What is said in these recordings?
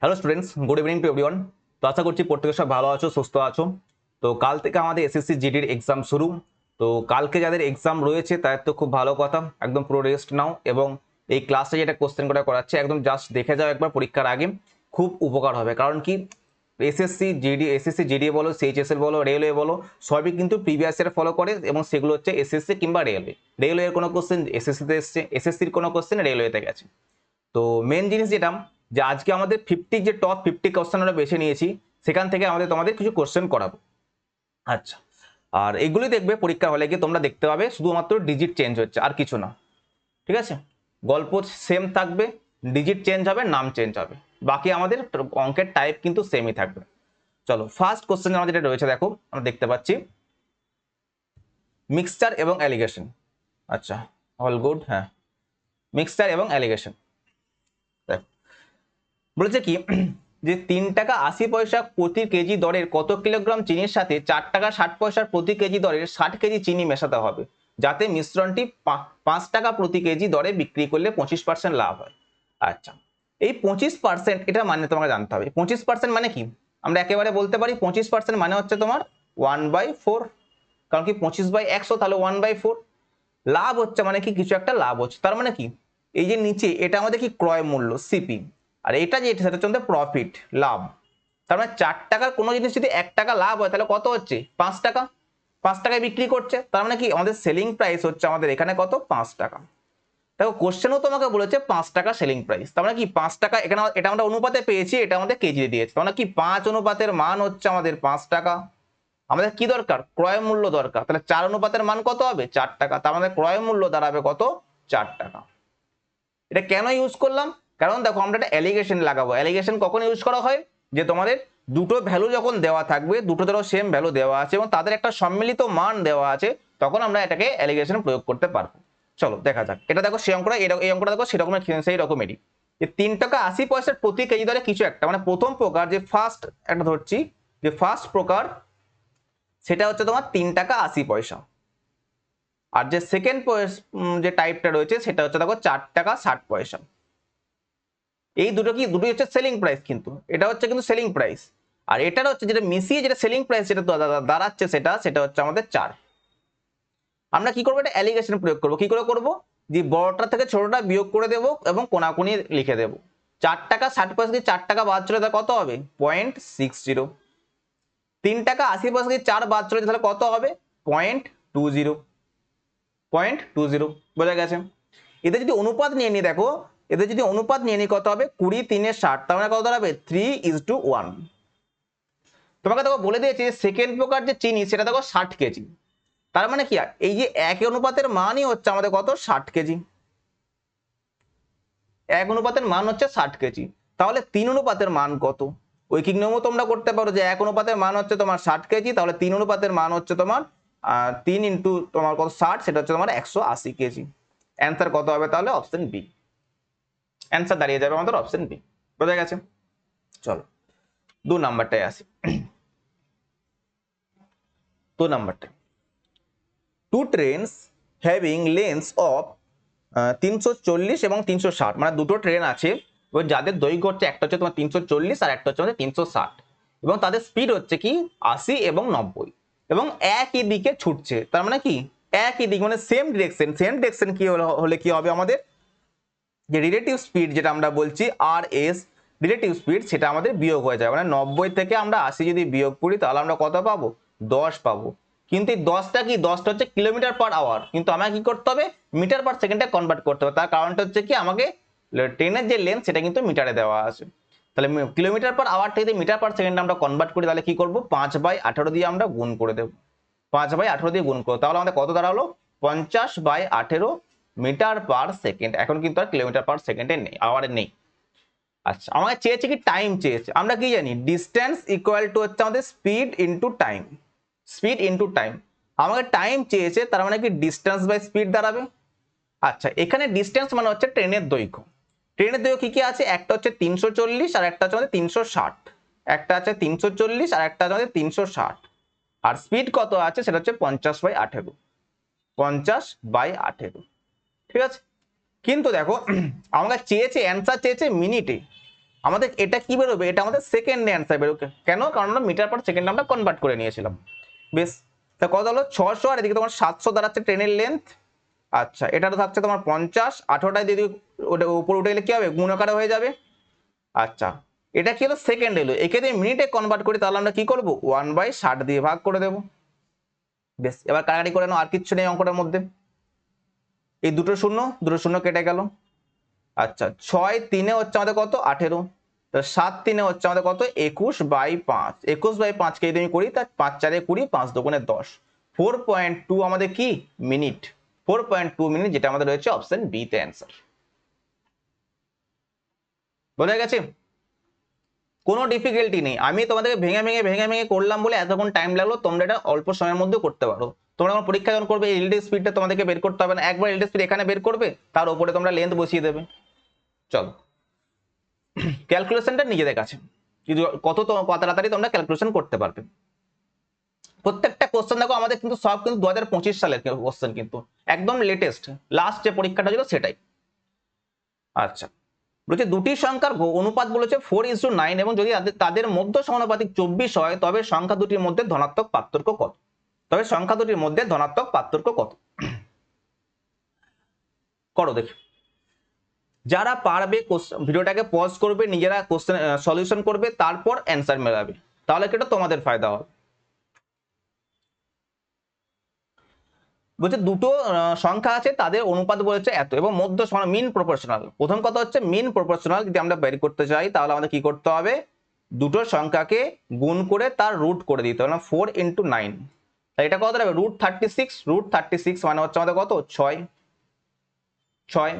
Hello students, good evening to everyone. তো আশা করছি প্রত্যেকে সব ভালো আছো, সুস্থ আছো। তো কাল থেকে আমাদের এসএসসি জিডির এক্সাম শুরু। তো কালকে যাদের এক্সাম রয়েছে তাদের তো খুব ভালো কথা, একদম পুরো রেস্ট নাও এবং এই ক্লাসে যেটা কোশ্চেন করে করাচ্ছে একদম জাস্ট দেখে যাও একবার পরীক্ষার আগে, খুব উপকার হবে। কারণ কি, এসএসসি জিডি বলো, সিএইচএসএল বলো, রেলওয়ে বলো, সবই কিন্তু প্রিভিয়াস ইয়ার ফলো করে এবং সেগুলো হচ্ছে এসএসসি কিংবা রেলওয়ের কোনো কোশ্চেন এসএসসিতে এসছে, এসএসসির কোনো কোশ্চেন রেলওয়েতে গেছে। তো মেন জিনিস যেটা, যে আজকে আমাদের টপ 50 কোশ্চেন আমরা বেছে নিয়েছি, সেখান থেকে তোমাদের কিছু কোশ্চেন করাবো। আচ্ছা, আর এগুলি দেখবে পরীক্ষা হলে গিয়ে তোমরা দেখতে পাবে শুধুমাত্র ডিজিট চেঞ্জ হচ্ছে, আর কিছু না। ঠিক আছে, গল্প সেম থাকবে, ডিজিট চেঞ্জ হবে, নাম চেঞ্জ হবে, বাকি আমাদের অঙ্কের টাইপ কিন্তু সেমই থাকবে। চলো, ফার্স্ট কোশ্চেন আমাদের যেটা রয়েছে দেখো, আমরা দেখতে পাচ্ছি মিক্সচার এবং অ্যালিগেশন। আচ্ছা, অল গুড। হ্যাঁ, মিক্সচার এবং অ্যালিগেশন বলেছে কি, যে 3 টাকা 80 পয়সা প্রতি কেজি দরের কত কিলোগ্রাম চিনির সাথে 4 টাকা 60 পয়সার প্রতি কেজি দরের 60 কেজি চিনি মেশাতে হবে, যাতে মিশ্রণটি 5 টাকা প্রতি কেজি দরে বিক্রি করলে 25% লাভ হয়। আচ্ছা, এই 25% এটা মানে তোমাকে জানতে হবে। 25% মানে কি, আমরা একেবারে বলতে পারি 25% মানে হচ্ছে তোমার 1/4। কারণ কি 25/100 তাহলে 1/4। লাভ হচ্ছে মানে কি, কিছু একটা লাভ হচ্ছে, তার মানে কি, এই যে নিচে এটা আমাদের কি ক্রয় মূল্য সিপি, আর এটা যে সেটা হচ্ছে আমাদের প্রফিট, লাভ। তার মানে 4 টাকার কোনো জিনিস যদি 1 টাকা লাভ হয় তাহলে কত হচ্ছে, 5 টাকা। 5 টাকায় বিক্রি করছে, তার মানে কি আমাদের সেলিং প্রাইস হচ্ছে আমাদের এখানে কত, 5 টাকা। দেখো কোশ্চেনও তোমাকে বলেছে 5 টাকা সেলিং প্রাইস, তার মানে কি 5 টাকা, এখানে এটা আমরা অনুপাতে পেয়েছি, এটা আমাদের কেজি দিয়েছে, তার মানে কি 5 অনুপাতের মান হচ্ছে আমাদের 5 টাকা। আমাদের কি দরকার, ক্রয় মূল্য দরকার, তাহলে 4 অনুপাতের মান কত হবে, 4 টাকা, তার মানে ক্রয় মূল্য দাঁড়াবে কত, 4 টাকা। এটা কেন ইউজ করলাম, কারণ দেখো আমরা একটা অ্যালিগেশন লাগাবো। অ্যালিগেশন কখন ইউজ করা হয়, যে তোমাদের দুটো ভ্যালু যখন দেওয়া থাকবে, দুটো ধরো সেম ভ্যালু দেওয়া আছে এবং তাদের একটা সম্মিলিত মান দেওয়া আছে, তখন আমরা এটাকে অ্যালিগেশন প্রয়োগ করতে পারবো। চলো দেখা যাক, এটা দেখো সেই অঙ্কটা, এই অঙ্কটা দেখো সেরকম, সেই রকমেরই, যে 3 টাকা 80 পয়সার প্রতি কেজি দরে কিছু একটা, মানে প্রথম প্রকার যে ফার্স্ট একটা ধরছি, যে ফার্স্ট প্রকার সেটা হচ্ছে তোমার 3 টাকা 80 পয়সা। আর যে সেকেন্ড যে টাইপটা রয়েছে সেটা হচ্ছে দেখো 4 টাকা 60 পয়সা। এই দুটো কি, দুটোই হচ্ছে সেলিং প্রাইস, কিন্তু এটা হচ্ছে কিন্তু সেলিং প্রাইস, আর এটার হচ্ছে যেটা মিশিয়ে যেটা সেলিং প্রাইস যেটা দাঁড়াচ্ছে সেটা হচ্ছে আমাদের 4। আমরা কি করবো, এটা অ্যালিগেশন প্রয়োগ করবো। কি করে করবো, যে বড়টা থেকে ছোটটা বিয়োগ করে দেবো এবং কোনাকুনি লিখে দেবো। 4 টাকা 60 পয়সা দিয়ে 4 টাকা বাদ চলে, তা কত হবে, 0.60। 3 টাকা 80 পয়সা দিয়ে 4 বাদ চলে তাহলে কত হবে, 0.20। 0.20 বোঝা গেছে। এদের যদি অনুপাত নিয়ে নি, দেখো এদের যদি অনুপাত নিয়ে নি কত হবে, 20 3 60, তার মানে কত দাঁড়াবে, 3:1। তোমাকে দেখো বলে দিয়েছে সেকেন্ড প্রকার যে চিনি সেটা দেখো 60 কেজি, তার মানে কি, এই যে এক অনুপাতের মানই হচ্ছে আমাদের কত, 60 কেজি। এক অনুপাতের মান হচ্ছে 60 কেজি, তাহলে 3 অনুপাতের মান কত, ঐকিক নিয়মও তোমরা করতে পারো, যে এক অনুপাতের মান হচ্ছে তোমার 60 কেজি, তাহলে 3 অনুপাতের মান হচ্ছে তোমার 3 ইন্টু তোমার কত 60, সেটা হচ্ছে তোমার 180 কেজি। অ্যান্সার কত হবে তাহলে, অপশন বি। অ্যান্সার দাঁড়িয়ে যাবে আমাদের অপশন বি। বোঝা গেছে। চলো 2 নাম্বারটায় আসি। 2 নাম্বারটা, টু ট্রেনস হ্যাভিং লেন্থস অফ 340 এবং 360, মানে দুটো ট্রেন আছে এবং যাদের দৈর্ঘ্য হচ্ছে, একটা হচ্ছে তোমার 340 আর একটা হচ্ছে আমাদের 360, এবং তাদের স্পিড হচ্ছে কি 80 এবং 90, এবং একই দিকে ছুটছে। তার মানে কি, একই দিক মানে সেম ডিরেকশন কি হলে কি হবে আমাদের, যে রিলেটিভ স্পিড যেটা আমরা বলছি আর এস রিলেটিভ স্পিড, সেটা আমাদের বিয়োগ হয়ে যায়। মানে 90 থেকে আমরা 80 যদি বিয়োগ করি তাহলে আমরা কত পাবো, 10 পাবো। কিন্তু এই 10টা কি, 10টা হচ্ছে কিলোমিটার পার আওয়ার, কিন্তু আমাকে কি করতে হবে, মিটার পার সেকেন্ডে কনভার্ট করতে হবে। তার কারণটা হচ্ছে কি, আমাকে ট্রেনের যে লেন্থ সেটা কিন্তু মিটারে দেওয়া আছে। তাহলে কিলোমিটার পার আওয়ার থেকে মিটার পার সেকেন্ডে আমরা কনভার্ট করি, তাহলে কি করবো, 5/18 দিয়ে আমরা গুণ করে দেবো। 5/18 দিয়ে গুণ করো, তাহলে আমাদের কত দাঁড়ালো, 50/18 মিটার পার সেকেন্ড। এখন কিন্তু আর কিলোমিটার পার সেকেন্ডে নেই, আওয়ারে নেই। আচ্ছা, আমাকে চেয়েছে কি, টাইম চেয়েছে। আমরা কি জানি, ডিস্টেন্স ইকুয়াল টু হচ্ছে আমাদের speed into time. Speed into time, আমাকে টাইম চেয়েছে, তার মানে কি ডিস্টেন্স বাই স্পিড দাঁড়াবে। আচ্ছা, এখানে ডিস্টেন্স মানে হচ্ছে ট্রেনের দৈর্ঘ্য। ট্রেনের দৈর্ঘ্য কি কি আছে, একটা হচ্ছে 340 আর একটা হচ্ছে আমাদের 360। একটা আছে 340 আর একটা আছে আমাদের 360। আর স্পিড কত আছে, সেটা হচ্ছে 50/18। 50/18, ঠিক আছে। কিন্তু দেখো আমাকে চেয়েছে, অ্যান্সার চেয়েছে মিনিটে। আমাদের এটা কি বেরোবে, এটা আমাদের সেকেন্ড অ্যান্সার বেরোবে। কেন? কারণ আমরা মিটার পার সেকেন্ড আমরা কনভার্ট করে নিয়েছিলাম। বেশ, তা কত হলো 600, আর এদিকে তোমার 700 দাঁড়াচ্ছে ট্রেনের লেন্থ। আচ্ছা, এটা তো থাকছে তোমার 50, 18টায় যদি ওটা উপরে উঠে গেলে কি হবে, গুণ আকারে হয়ে যাবে। আচ্ছা, এটা কি হলো সেকেন্ড এলো, একে যদি মিনিটে কনভার্ট করি তাহলে আমরা কি করবো, 1/60 দিয়ে ভাগ করে দেবো। বেশ, এবার কাটাকাটি করে নাও, আর কিচ্ছু নেই অঙ্কটার মধ্যে। এই দুটো শূন্য কেটে গেল। আচ্ছা, 6 3 হচ্ছে আমাদের কত, 18, 7 3 হচ্ছে আমাদের কত, 21/5। 21/5 কে যদি আমি করি তা 5 4 20, 5 2 10, 4.2 আমাদের কি মিনিট, 4.2 মিনিট, যেটা আমাদের রয়েছে অপশন বি তে অ্যান্সার। বোঝা গেছে? কোনো ডিফিকাল্টি নেই, আমি তোমাদেরকে ভেঙে করলাম বলে এতক্ষণ টাইম লাগলো, তোমরা এটা অল্প সময়ের মধ্যে করতে পারো। তোমরা যখন পরীক্ষা যখন করবে রিলেটিভ স্পিডটা তোমাদেরকে বের করতে হবে না, একবার রিলেটিভ স্পিড এখানে বের করবে, তার উপরে তোমরা লেন্থ বসিয়ে দেবে। চলো, ক্যালকুলেশনটা নিজেদের কাছে, কত তাড়াতাড়ি তোমরা ক্যালকুলেশন করতে পারবে। প্রত্যেকটা কোশ্চেন দেখো আমাদের কিন্তু সব কিন্তু 2025 সালের কোশ্চেন, কিন্তু একদম লেটেস্ট, লাস্ট যে পরীক্ষাটা ছিল সেটাই। আচ্ছা, বলছে দুটি সংখ্যার অনুপাত বলেছে 4:9, এবং যদি তাদের মধ্য সমানুপাতিক 24 হয় তবে সংখ্যা দুটির মধ্যে ধনাত্মক পার্থক্য কত? করো দেখি। যারা পারবে ভিডিওটাকে পজ করবে, নিজেরা কোশ্চেন সলিউশন করবে, তারপর অ্যান্সার মেলাবে, তাহলে কেটে তোমাদের ফায়দা হবে। বলছে দুটো সংখ্যা আছে, তাদের অনুপাত বলেছে এত, এবং মধ্য সমান মিন প্রপোর্শনাল। প্রথম কথা হচ্ছে মিন প্রপোর্শনাল যদি আমরা বের করতে চাই তাহলে আমাদের কি করতে হবে, দুটো সংখ্যাকে গুণ করে তার রুট করে দিতে হবে, 4 × 9, তাই এটা কত হবে, √36 মানে হচ্ছে আমাদের কত, 6।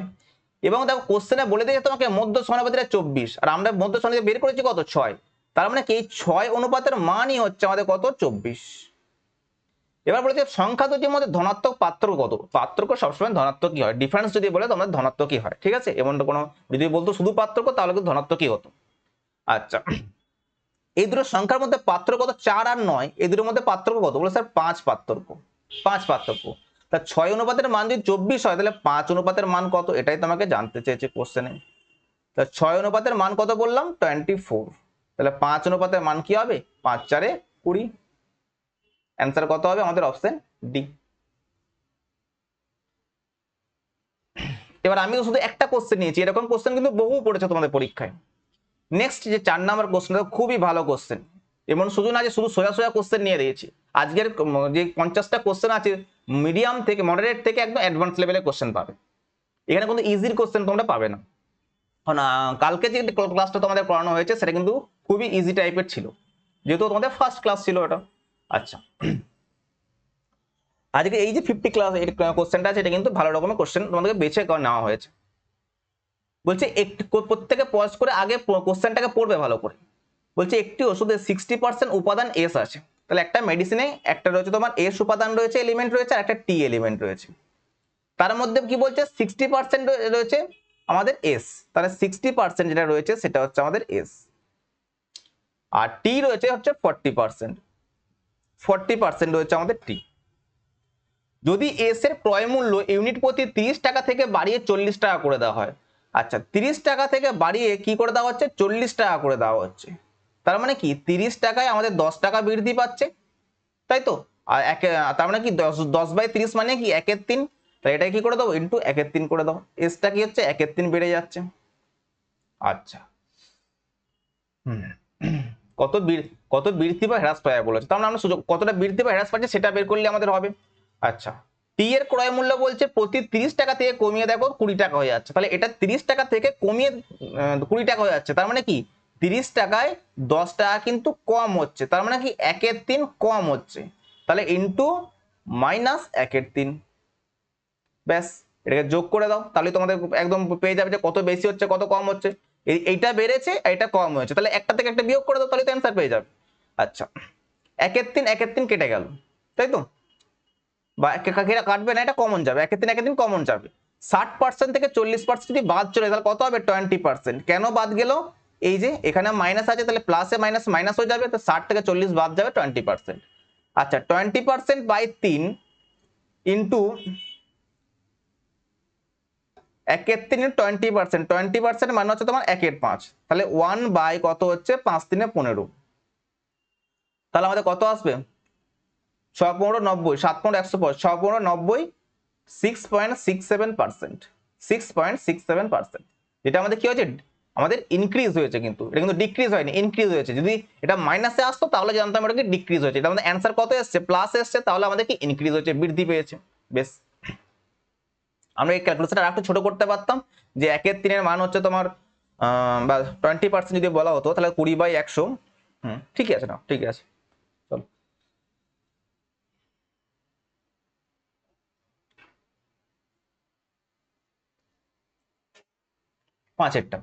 এবং দেখো কোশ্চেনে বলে দিয়েছে তোমাকে মধ্য সমানুপাতিটা 24, আর আমরা মধ্য সমানুপাতি বের করেছি কত, 6, তার মানে কি এই 6 অনুপাতের মানই হচ্ছে আমাদের কত, 24। এবার বলেছে সংখ্যা দুটির মধ্যে ধনাত্মক পার্থক্য কত? পার্থক্য সবসময় ধনাত্মকই হয়, ডিফারেন্স যদি বলে তোমরা ধনাত্মকই হয়, ঠিক আছে, এমনটা কোনো, যদি বলতো শুধু পার্থক্য তাহলে কিন্তু ধনাত্মকই হতো। আচ্ছা, এই দুটো সংখ্যার মধ্যে পার্থক্য কত, 4 আর 9, এই দুটোর মধ্যে পার্থক্য কত? বলে স্যার 5 পার্থক্য। তা 6 অনুপাতের মান যদি 24 হয় তাহলে 5 অনুপাতের মান কত, এটাই তোমাকে জানতে চেয়েছে কোশ্চেনে। তা 6 অনুপাতের মান কত বললাম, 24, তাহলে 5 অনুপাতের মান কি হবে, 5 4 20। অ্যান্সার কত হবে আমাদের, অপশন ডি। এবার আমি শুধু একটা কোশ্চেন নিয়েছি, এরকম কোশ্চেন কিন্তু বহু পড়েছে তোমাদের পরীক্ষায়। নেক্সট যে 4 নাম্বার কোশ্চেন, খুবই ভালো কোশ্চেন, এমন শুধু না যে শুধু সোজা কোশ্চেন নিয়ে দিয়েছি, আজকের যে 50টা কোশ্চেন আছে মিডিয়াম থেকে মডারেট থেকে একদম অ্যাডভান্স লেভেলের কোশ্চেন পাবে, এখানে কিন্তু ইজির কোশ্চেন তোমরা পাবে না। কালকে যে ক্লাসটা তোমাদের পড়ানো হয়েছে সেটা কিন্তু খুবই ইজি টাইপের ছিল, যেহেতু তোমাদের ফার্স্ট ক্লাস ছিল এটা। আচ্ছা, আজকে এই যে 50 ক্লাস কোশ্চেনটা আছে, এটা কিন্তু ভালো রকমের কোশ্চেন তোমাদেরকে বেছে নেওয়া হয়েছে। বলছে একটু প্রত্যেকে পজ করে আগে কোশ্চেনটাকে পড়বে ভালো করে। বলছে একটি ওষুধে 60% উপাদান এস আছে, তাহলে একটা মেডিসিনে একটা রয়েছে তোমার এস উপাদান রয়েছে, এলিমেন্ট রয়েছে, আর একটা টি এলিমেন্ট রয়েছে। তার মধ্যে কি বলছে, 60% রয়েছে আমাদের এস, তাহলে 60% যেটা রয়েছে সেটা হচ্ছে আমাদের এস, আর টি রয়েছে হচ্ছে 40% রয়েছে আমাদের টি। যদি এস এর ক্রয় মূল্য ইউনিট প্রতি 30 টাকা থেকে বাড়িয়ে 40 টাকা করে দেওয়া হয়, আচ্ছা 30 টাকা থেকে বাড়িয়ে কি করে দেওয়া হচ্ছে, 40 টাকা করে দেওয়া হচ্ছে, তার মানে কি 30 টাকায় আমাদের 10 টাকা বৃদ্ধি পাচ্ছে, তাই তো। আর তার মানে কি 10/30 মানে কি 1/3, তাই এটা কি করে দেবো, ইন্টু 1/3 করে দাও, এসটা কি হচ্ছে 1/3 বেড়ে যাচ্ছে। আচ্ছা, কত কত বৃদ্ধি বা হ্রাস পায় বলেছে, তার মানে আমরা কতটা বৃদ্ধি বা হ্রাস পাচ্ছে সেটা বের করলে আমাদের হবে। আচ্ছা, টি এর ক্রয় মূল্য বলছে প্রতি 30 টাকা থেকে কমিয়ে দেখো 20 টাকা হয়ে যাচ্ছে, তাহলে এটা 30 টাকা থেকে কমিয়ে 20 টাকা হয়ে যাচ্ছে, তার মানে কি 30 টাকায় 10 টাকা কিন্তু কম হচ্ছে, তার মানে কি 1/3 কম হচ্ছে, তাহলে ইন্টু -1/3, ব্যাস এটাকে যোগ করে দাও, তাহলে তোমাদের একদম পেয়ে যাবে যে কত বেশি হচ্ছে কত কম হচ্ছে, এইটা বেড়েছে এটা কম হয়েছে, তাহলে একটা থেকে একটা বিয়োগ করে দাও, তাহলে তো অ্যান্সার পেয়ে যাবে। আচ্ছা, 1/3 কেটে গেল, তাই তো, বা কাটবে না, এটা কমন যাবে, 1/3 কমন যাবে। 60% থেকে 40% যদি বাদ চলে তাহলে কত হবে, 20%। কেন বাদ গেল, এই যে এখানে মাইনাস আছে, তাহলে প্লাসে মাইনাস মাইনাস হয়ে যাবে, তো 60 থেকে 40 বাদ যাবে, 20%। আচ্ছা, 20% বাই 3 ইন্টু 1 3 20%, 20% মানে হচ্ছে তোমার 1 5, তাহলে 1 বাই কত হচ্ছে 5 3 15, তাহলে আমাদের কত আসবে 6 15 90, 7 15 105, 6 15 90, 6.67%, 6.67%, যেটা আমাদের কি হয়েছে আমাদের ইনক্রিজ হয়েছে, কিন্তু এটা কিন্তু ডিক্রিজ হয়নি, ইনক্রিজ হয়েছে। যদি এটা মাইনাসে আসতো তাহলে জানতাম এটা কি ডিক্রিজ হয়েছে। এটা আমাদের অ্যান্সার কত এসছে প্লাস এসছে, তাহলে আমাদের কি ইনক্রিজ হয়েছে, বৃদ্ধি পেয়েছে। বেশ, আমরা এই ক্যালকুলেশনটা একটু ছোট করতে পারতাম, যে 1 3 মান হচ্ছে তোমার বা 20% যদি বলা হতো তাহলে 20/100। ঠিক আছে, না ঠিক আছে, চলো 5-এরটা।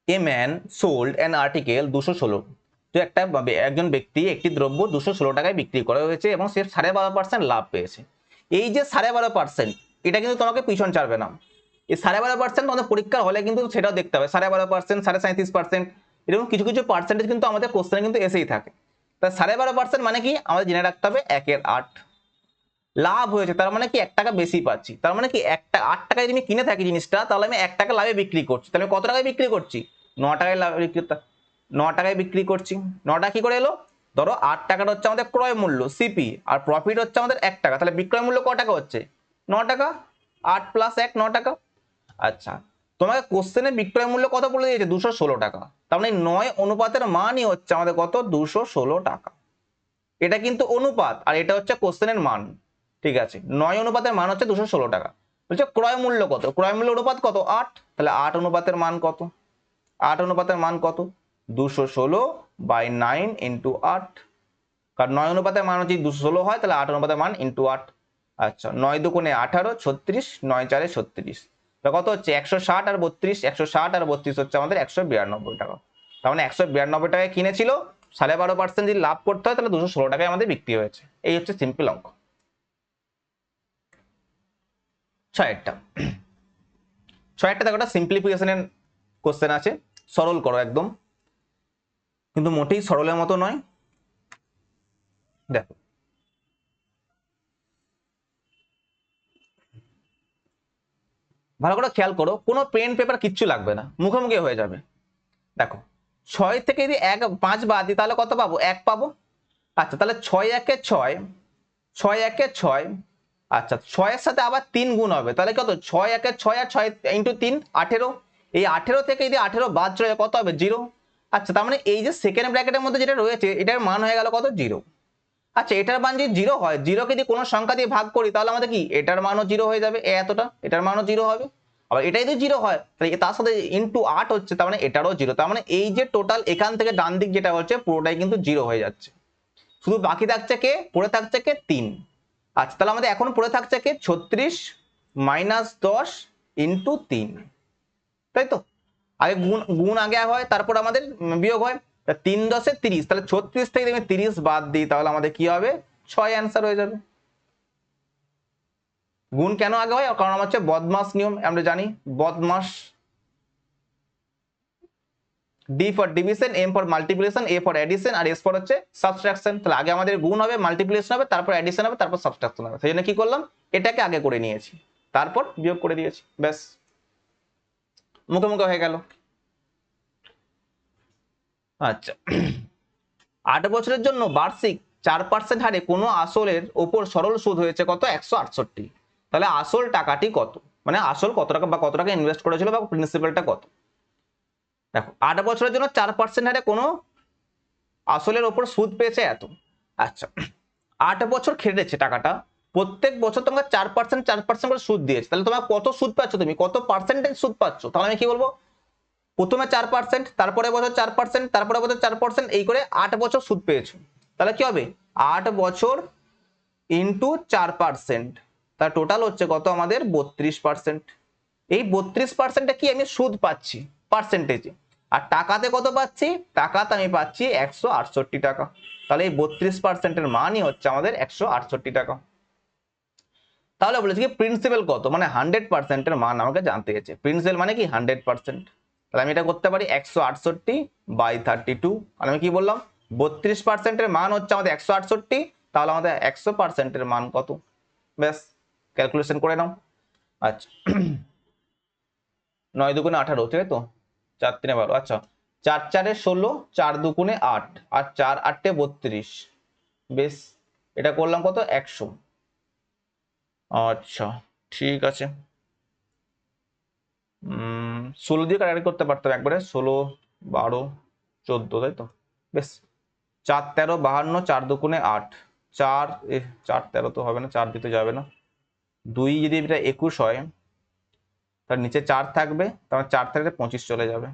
A man sold an article 216, তো একজন ব্যক্তি একটি দ্রব্য 216 টাকায় বিক্রি করা হয়েছে এবং সে 12.5% লাভ পেয়েছে। এই যে 12.5%, এটা কিন্তু তোমাকে পিছন ছাড়বে না। এই 12.5% আমাদের পরীক্ষার হলে কিন্তু সেটাও দেখতে হবে, 12.5%, 37.5%, এরকম কিছু কিছু পার্সেন্টেজ কিন্তু আমাদের কোশ্চেনে কিন্তু এসেই থাকে। তা 12.5% মানে কি আমাদের জেনে রাখতে হবে 1/8 লাভ হয়েছে, তার মানে কি 1 টাকা বেশি পাচ্ছি, তার মানে কি 8 টাকায় তুমি কিনে থাকি জিনিসটা, তাহলে আমি 1 টাকা লাভে বিক্রি করছি, তাহলে কত টাকায় বিক্রি করছি 9 টাকায় লাভ, 9 টাকায় বিক্রি করছি। 9 টাকা কি করে এলো, ধরো 8 টাকাটা হচ্ছে আমাদের ক্রয় মূল্য সিপি, আর প্রফিট হচ্ছে আমাদের 1 টাকা, তাহলে বিক্রয় মূল্য কত টাকা হচ্ছে 9 টাকা, 8 + 1 9 টাকা। আচ্ছা, তোমাকে কোশ্চেনে বিক্রয় মূল্য কত বলে দিয়েছে 216 টাকা, তার মানে 9 অনুপাতের মানই হচ্ছে আমাদের কত 216 টাকা। এটা কিন্তু অনুপাত আর এটা হচ্ছে কোশ্চেনের মান, ঠিক আছে। 9 অনুপাতের মান হচ্ছে 216 টাকা। বলছে ক্রয় মূল্য কত, ক্রয় মূল্য অনুপাত কত 8, তাহলে 8 অনুপাতের মান কত, 8 অনুপাতের মান কত 216/9 × 8, কারণ 9 অনুপাতের মান হচ্ছে 216 হয়, তাহলে 8 অনুপাতের মান × 8। আচ্ছা, 9 দুগুণে 18 36, 9 4 36, কত হচ্ছে 160 আর 32, 160 আর 32 হচ্ছে আমাদের 192 টাকা। তার মানে 192 টাকায় কিনেছিল, 12.5% যদি লাভ করতে হয় তাহলে 216 টাকায় আমাদের বিক্রি হয়েছে। এই হচ্ছে সিম্পল অঙ্ক। 6টা দেখো, একটা সিম্পলিফিকেশনের কোশ্চেন আছে, সরল করো একদম, কিন্তু মোটেই সরলের মতো নয়। দেখো, ভালো করে খেয়াল করো, কোনো পেন পেপার কিচ্ছু লাগবে না, মুখোমুখি হয়ে যাবে। দেখো, 6 থেকে যদি 5 বাদ দিই তাহলে কত পাবো 1 পাবো। আচ্ছা, তাহলে 6 1 6, 6 1 6, আচ্ছা 6 এর সাথে আবার 3 গুণ হবে, তাহলে কত 6 1 6 আর 6 × 3 18, এই 18 থেকে যদি 18 বাদ চলে যায় কত হবে 0। আচ্ছা, তার মানে এই যে সেকেন্ড ব্র্যাকেটের মধ্যে যেটা রয়েছে এটার মান হয়ে গেল কত 0। আচ্ছা, এটার মান যদি 0 হয়, 0 কে যদি কোনো সংখ্যা দিয়ে ভাগ করি তাহলে আমাদের কি এটার মানও 0 হয়ে যাবে, এতটা এটার মানও 0 হবে। আবার এটাই যদি 0 হয় তাহলে তার সাথে × 8 হচ্ছে, তার মানে এটারও 0, তার মানে এই যে টোটাল এখান থেকে ডান দিক যেটা হচ্ছে পুরোটাই কিন্তু 0 হয়ে যাচ্ছে। শুধু বাকি থাকছে কে, পড়ে থাকছে কে 3। আচ্ছা, তাহলে আমাদের এখন পড়ে থাকছে কে 36 - 10 × 3, তাই তো। আগে গুণ গুণ আগে হয়, তারপর আমাদের বিয়োগ হয়। 3 10 30, তাহলে 36 থেকে যদি 30 বাদ দিই তাহলে আমাদের কি হবে 6 অ্যান্সার হয়ে যাবে। গুণ কেন আগে হয়, কারণ আমার হচ্ছে বদমাস নিয়ম, আমরা জানি BODMAS. D for division, M for multiplication, A for addition, আর এস ফর হচ্ছে সাবট্রাকশন। তাহলে আগে আমাদের গুণ হবে, মাল্টিপ্লিকেশন হবে, তারপর এডিশন হবে, তারপর সাবট্রাকশন হবে। সেই জন্য কি করলাম, এটাকে আগে করে নিয়েছি, তারপর বিয়োগ করে দিয়েছি, ব্যাস মুখে মুখে হয়ে গেল। আচ্ছা, 8 বছরের জন্য বার্ষিক 4% হারে কোনো আসলের ওপর সরল সুদ হয়েছে কত 168। তাহলে আসল টাকাটি কত, মানে আসল কত টাকা বা কত টাকা ইনভেস্ট করেছিল বা প্রিন্সিপালটা কত। দেখো, 8 বছরের জন্য 4% হারে কোনো আসলের ওপর সুদ পেয়েছে এত। আচ্ছা, 8 বছর খেটেছে টাকাটা, প্রত্যেক বছর তোমাকে 4% করে সুদ দিয়েছে, তাহলে তোমার কত সুদ পাচ্ছ, তুমি কত পার্সেন্টেজ সুদ পাচ্ছ। তাহলে আমি কি বলবো, প্রথমে 4%, তারপরে বছর 4%, তারপরে বছর 4%, এই করে 8 বছর সুদ পেয়েছো। তাহলে কি হবে 8 বছর × 4%, তার টোটাল হচ্ছে কত আমাদের 32%। এই 32%টা কি আমি সুদ পাচ্ছি পার্সেন্টেজে, আর টাকাতে কত পাচ্ছি, টাকাতে আমি পাচ্ছি 168 টাকা। তাহলে এই 32%-এর মানই হচ্ছে আমাদের 168 টাকা। তাহলে বলেছি কি প্রিন্সিপাল কত, মানে 100%-এর মান আমাকে জানতে গেছে। প্রিন্সিপাল মানে কি 100%, তাহলে আমি এটা করতে পারি 168/32, আর আমি কি বললাম 32%-এর মান হচ্ছে আমাদের 168, তাহলে আমাদের 100%-এর মান কত? ব্যাস ক্যালকুলেশন করে নাও। আচ্ছা 9 দুগুণে 18, ঠিক আছে তো, 4 3 12, আচ্ছা 4 4 16, 4 দুগুণে 8, আর 4 8 32, বেশ এটা করলাম কত? 100। আচ্ছা ঠিক আছে, 16 দিয়ে কাটাকাটি করতে পারতাম একবারে, 16 12 14, তাই তো, বেশ 4 13 52, 4 দুগুণে 8, 4 4 13 তো হবে না, 4 দিতে যাবে না, 2 যদি এটা 21 হয় তার নিচে 4 থাকবে, তার 4 থেকে 25 চলে যাবে,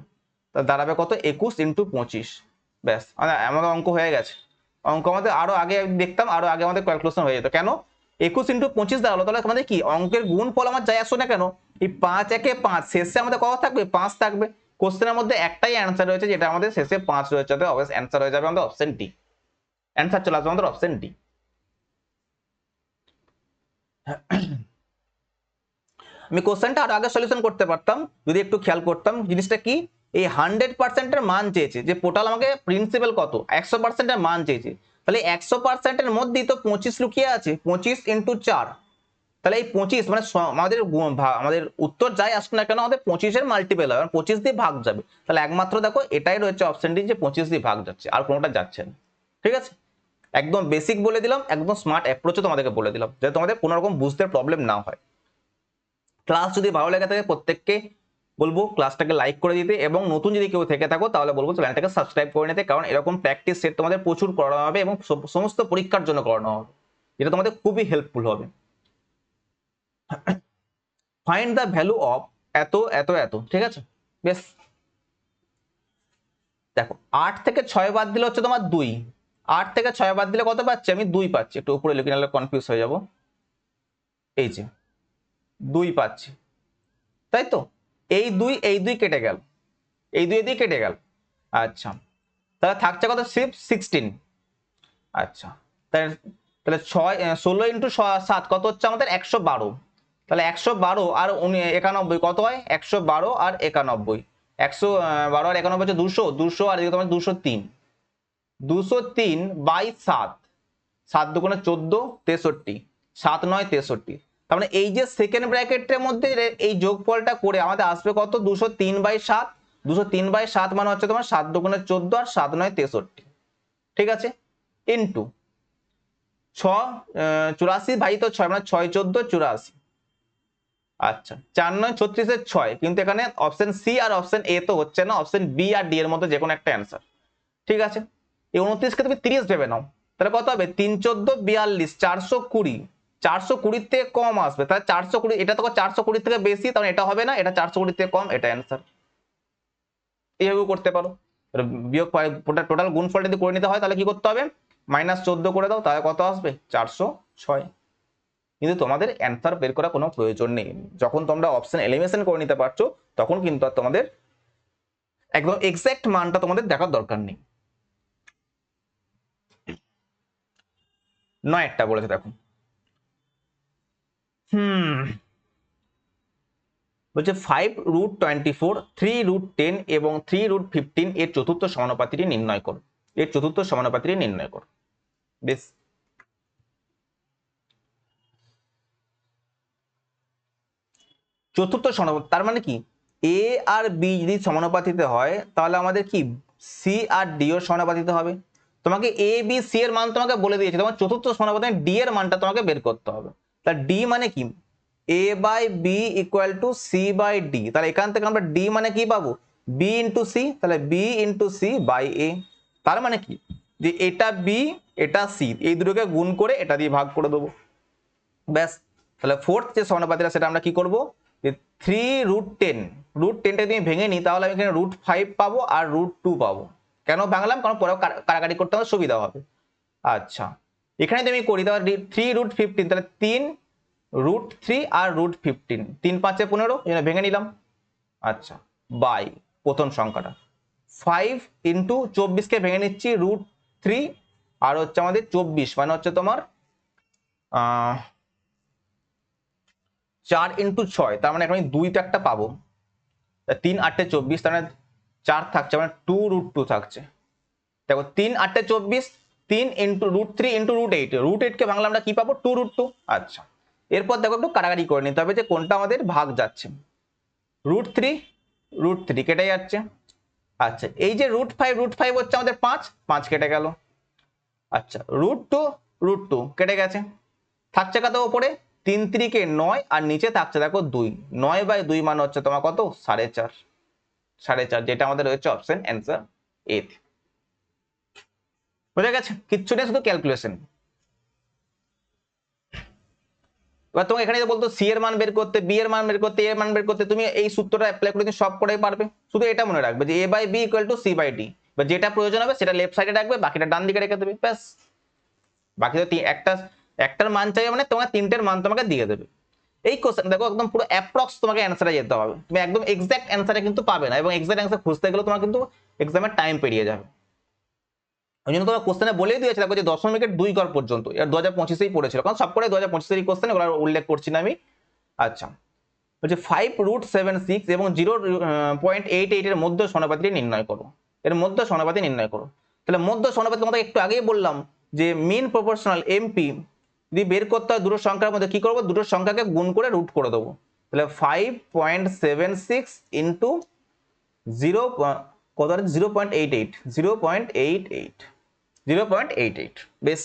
তা দাঁড়াবে কত? 21 × 25, ব্যাস আমাদের অঙ্ক হয়ে গেছে। অঙ্ক আমাদের আরো আগে দেখতাম, আরো আগে আমাদের ক্যালকুলেশন হয়ে যেত, কেন 21 × 25 দাঁড়ালো, তাহলে আমাদের কি অঙ্কের গুণ ফল আমার যাই আসো না কেন, এই 5 একে 5, শেষে আমাদের কত থাকবে? 5 থাকবে। কোশ্চেনের মধ্যে একটাই অ্যান্সার রয়েছে, যেটা আমাদের শেষে 5 রয়েছে, অবশ্যই অ্যান্সার হয়ে যাবে আমাদের অপশন ডি, অ্যান্সার চলে আসবে আমাদের অপশন ডি। আমি কোশ্চেনটা আরো আগে সলিউশন করতে পারতাম যদি একটু খেয়াল করতাম জিনিসটা কি, এই 100%-এর মান চেয়েছে, যে টোটাল আমাকে প্রিন্সিপাল কত 100%-এর মান চেয়েছে, তাহলে 100%-এর মধ্যেই তো 25 লুকিয়ে আছে, 25 × 4, তাহলে এই 25 মানে আমাদের উত্তর যাই আসুক না কেন আমাদের 25-এর মাল্টিপল হবে, 25 দিয়ে ভাগ যাবে, তাহলে একমাত্র দেখো এটাই রয়েছে অপশন ডি, যে 25 দিয়ে ভাগ যাচ্ছে, আর কোনোটা যাচ্ছে না। ঠিক আছে, একদম বেসিক বলে দিলাম, একদম স্মার্ট অ্যাপ্রোচে তোমাদেরকে বলে দিলাম, যাতে তোমাদের কোনো রকম বুঝতে প্রবলেম না হয়। ক্লাস যদি ভালো লেগে থাকে প্রত্যেককে বলবো ক্লাসটাকে লাইক করে দিতে, এবং নতুন যদি কেউ থেকে থাকো তাহলে বলবো চ্যানেলটাকে সাবস্ক্রাইব করে নিতে, কারণ এরকম প্র্যাকটিস সেট তোমাদের প্রচুর করানো হবে এবং সমস্ত পরীক্ষার জন্য করানো হবে, এটা তোমাদের খুবই হেল্পফুল হবে। ফাইন্ড দ্য ভ্যালু অফ এত এত এত, ঠিক আছে, বেশ দেখো 8 থেকে 6 বাদ দিলে হচ্ছে তোমার 2, 8 থেকে 6 বাদ দিলে কত পাচ্ছি? আমি 2 পাচ্ছি, একটু উপরে লিখে নিলে কনফিউজ হয়ে যাব, এই যে 2 পাচ্ছি, তাই তো, এই 2 কেটে গেল, এই 2 দিয়ে কেটে গেল, আচ্ছা তাহলে থাকছে কত? 16, আচ্ছা তাহলে 16 × 7 কত হচ্ছে আমাদের? 112, তাহলে 112 আর 91 কত হয়? 112 আর 91, 112 আর 91 হচ্ছে 200, 200 আর এদিকে তোমার 203, 203/7, 7 দুগুণে 14, 63, 7 9 63, তার মানে এই যে সেকেন্ড ব্র্যাকেটের মধ্যে এই যোগফলটা করে আমাদের আসবে কত? 203/7, 203/7 মানে হচ্ছে তোমার 7 দুগুণে 14 আর 7 9 63, ঠিক আছে, ইন্টু 84/6 মানে 6 14 84, আচ্ছা 4 9 36 6, কিন্তু এখানে অপশন সি আর অপশন এ তো হচ্ছে না, অপশন বি আর ডি এর মধ্যে যে কোনো একটা অ্যান্সার, ঠিক আছে। এই 29 কে তুমি 30 ভেবে নাও, তাহলে কত হবে? 3 14 42, 420, 420 থেকে কম আসবে, তাহলে 420, এটা তো 420 থেকে বেশি, তাহলে এটা হবে না, এটা 420 থেকে কম, এটা অ্যান্সার। এইভাবে করতে পারো, বিয়োগ টোটাল গুণফলটা যদি করে নিতে হয় তাহলে কি করতে হবে? -14 করে দাও, তাহলে কত আসবে? 406। কিন্তু তোমাদের অ্যান্সার বের করার কোনো প্রয়োজন নেই, যখন তোমরা অপশন এলিমিনেশন করে নিতে পারছো তখন কিন্তু আর তোমাদের একদম এক্সাক্ট মানটা তোমাদের দেখার দরকার নেই। 9টা বলেছে দেখো, বলছে 5√24, 3√10 এবং 3√15 এর চতুর্থ সমানুপাতিটি নির্ণয় করো, এর চতুর্থ সমানুপাতিটি নির্ণয় করো, বেশ চতুর্থ সমানুপাতি তার মানে কি, এ আর বি যদি সমানুপাতিতে হয় তাহলে আমাদের কি সি আর ডি এর সমানুপাতিতে হবে। তোমাকে এ বি সি এর মান তোমাকে বলে দিয়েছে, তোমার চতুর্থ সমানুপাতে ডি এর মানটা তোমাকে বের করতে হবে। তাহলে ডি মানে কি? a/b = c/d, তাহলে এখান থেকে আমরা ডি মানে কি পাবো? b × c, তাহলে b × c/a, তার মানে কি যে এটা বি এটা সি, এই দুটোকে গুণ করে এটা দিয়ে ভাগ করে দেবো, ব্যাস। তাহলে ফোর্থ যে সমানুপাতিটা সেটা আমরা কি করব? যে 3√10, √10টা তুমি ভেঙে নিই তাহলে আমি এখানে √5 পাবো আর √2 পাবো। কেন ভাঙলাম? কারণ পরে কাটাকাটি করতে আমার সুবিধা হবে। আচ্ছা এখানে তুমি করি তাহলে 3√15, তাহলে 3√3 আর √15, 3 5 15, এখানে ভেঙে নিলাম, আচ্ছা বাই প্রথম সংখ্যাটা 5 × 24 কে ভেঙে নিচ্ছি, √3 আর হচ্ছে আমাদের 24 মানে হচ্ছে তোমার 4 × 6, তার মানে এখানে 2 তো একটা পাবো, 3 8 24, তার মানে 4 থাকছে, মানে 2√2 থাকছে। দেখো 3 8 24, 3 ইন্টু √3 ইন্টু √8, √8 কে ভাঙলে আমরা কি পাবো 2√2। আচ্ছা, এরপর দেখো একটু কাটাকাটি করে নিতে হবে যে কোনটা আমাদের ভাগ যাচ্ছে। √3 কেটে যাচ্ছে। আচ্ছা, এই যে √5 হচ্ছে আমাদের 5 কেটে গেল। আচ্ছা, √2 কেটে গেছে। থাকছে কত উপরে 3 3 9 আর নিচে থাকছে দেখো 2, 9/2 মানে হচ্ছে তোমার কত 4.5, যেটা আমাদের রয়েছে অপশন অ্যান্সার এ। বুঝে গেছে? কিচ্ছু নেই, শুধু ক্যালকুলেশন। এবার তোমাকে এখানে বলতো সি এর মান বের করতে, বি এর মান বের করতে, এর মান বের করতে, তুমি এই সূত্রটা অ্যাপ্লাই করে তুমি সব করে পারবে। শুধু এটা মনে রাখবে যে a/b = c/d, বা যেটা প্রয়োজন হবে সেটা লেফট সাইডে রাখবে, বাকিটা ডান দিকে রেখে দেবে, ব্যাস। বাকি তো একটার মান চাইবে মানে তোমাকে তিনটের মান তোমাকে দিয়ে দেবে। এই কোশ্চেন দেখো একদম পুরো অ্যাপ্রক্স তোমাকে অ্যান্সারে যেতে হবে, তুমি একদম এক্সাক্ট অ্যান্সারে কিন্তু পাবে না, এবং এক্সাক্ট অ্যান্সার খুঁজতে গেলে তোমার কিন্তু এক্সামের টাইম পেরিয়ে যাবে। ওই জন্য তোমার কোশ্চেনে বলেই দিয়েছে দেখো যে দশমিকের 2 ঘর পর্যন্ত, এর 2025-এই পড়েছিল, কারণ সব করে 2025-এর কোশ্চেন, ওগুলো উল্লেখ করছি না আমি। আচ্ছা, হচ্ছে 5√76 এবং 0.88 এর মধ্য সমানুপাতি নির্ণয় করো। এর মধ্য সমানুপাতি নির্ণয় করো। তাহলে মধ্য সমানুপাতি তোমাদের একটু আগেই বললাম যে মিন প্রপোর্শনাল এমপি যদি বের করতে হয় দুটো সংখ্যার মধ্যে কি করবো, দুটো সংখ্যাকে গুণ করে রুট করে দেবো। তাহলে 5.76 ইন্টু 0 কত, 0.88 বেশ।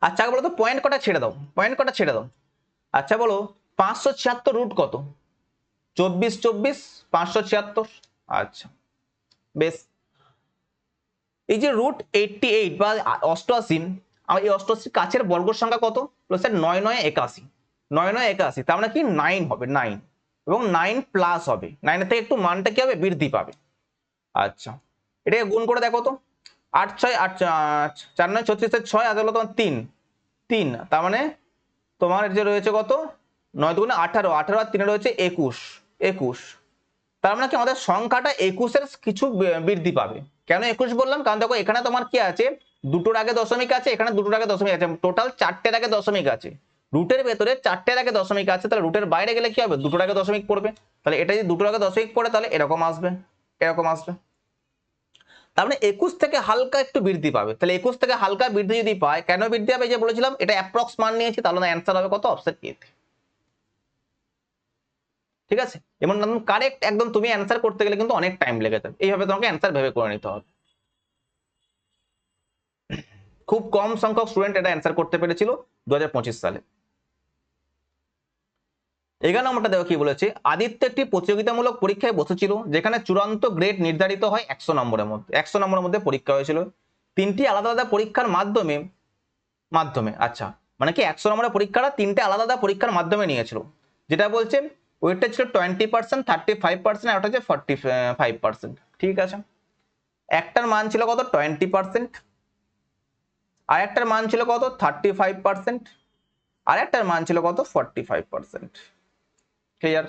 আচ্ছা বলো তো পয়েন্ট কটা ছেড়ে দাও, আচ্ছা বলো 576 রুট কত, 24 576। আচ্ছা বেশ, এই যে √88 বা 88, আমার এই 88 কাছের বর্গ সংখ্যা কত, স্যার 9 9 81, 9 9 81, তার মানে কি 9 হবে, 9 এবং 9 প্লাস হবে, 9 এর থেকে একটু মানটা কি হবে বৃদ্ধি পাবে। আচ্ছা, এটাকে গুণ করে দেখো তো, 8 6 8 4 9 36 6 আর হলো তোমার 3, তার মানে তোমার যে রয়েছে কত 9 2 18, 18 আর 3 রয়েছে 21, তার মানে কি আমাদের সংখ্যাটা 21-এর কিছু বৃদ্ধি পাবে। কেন 21 বললাম, কারণ দেখো এখানে তোমার কি আছে, দুটোর আগে দশমিক আছে, এখানে দুটোর আগে দশমিক আছে, টোটাল 4টের আগে দশমিক আছে। রুটের ভেতরে 4টের আগে দশমিক আছে, তাহলে রুটের বাইরে গেলে কি হবে, দুটোর আগে দশমিক পড়বে। তাহলে এটা যদি দুটোর আগে দশমিক পড়ে তাহলে এরকম আসবে। তার মানে 21 থেকে হালকা একটু বৃদ্ধি পাবে। তাহলে 21 থেকে হালকা বৃদ্ধি যদি পায়, কেন বৃদ্ধি হবে, যে বলেছিলাম এটা অ্যাপ্রক্স মান নিয়েছি, তাহলে অ্যান্সার হবে কত, অপশন এ। ঠিক আছে, এবং কারেক্ট একদম তুমি অ্যান্সার করতে গেলে কিন্তু অনেক টাইম লেগে যাবে, এইভাবে তোমাকে অ্যান্সার ভেবে করে নিতে হবে। খুব কম সংখ্যক স্টুডেন্ট এটা অ্যান্সার করতে পেরেছিল 2025 সালে। 11 নম্বরটা দেখো কি বলেছে, আদিত্য একটি প্রতিযোগিতামূলক পরীক্ষায় বসেছিল যেখানে চূড়ান্ত গ্রেড নির্ধারিত হয় 100 নম্বরের মধ্যে। 100 নম্বরের মধ্যে পরীক্ষা হয়েছিল, 3টি আলাদা আলাদা পরীক্ষার মাধ্যমে আচ্ছা, মানে কি 100 নম্বরের পরীক্ষাটা 3টে আলাদা আলাদা পরীক্ষার মাধ্যমে নিয়েছিল। যেটা বলছে ওইটা ছিল 20%, 35%, আর ওটা হচ্ছে 45%। ঠিক আছে, একটার মান ছিল কত 20%, আর একটার মান ছিল কত 35%, আর একটার মান ছিল কত 45%। ক্লিয়ার?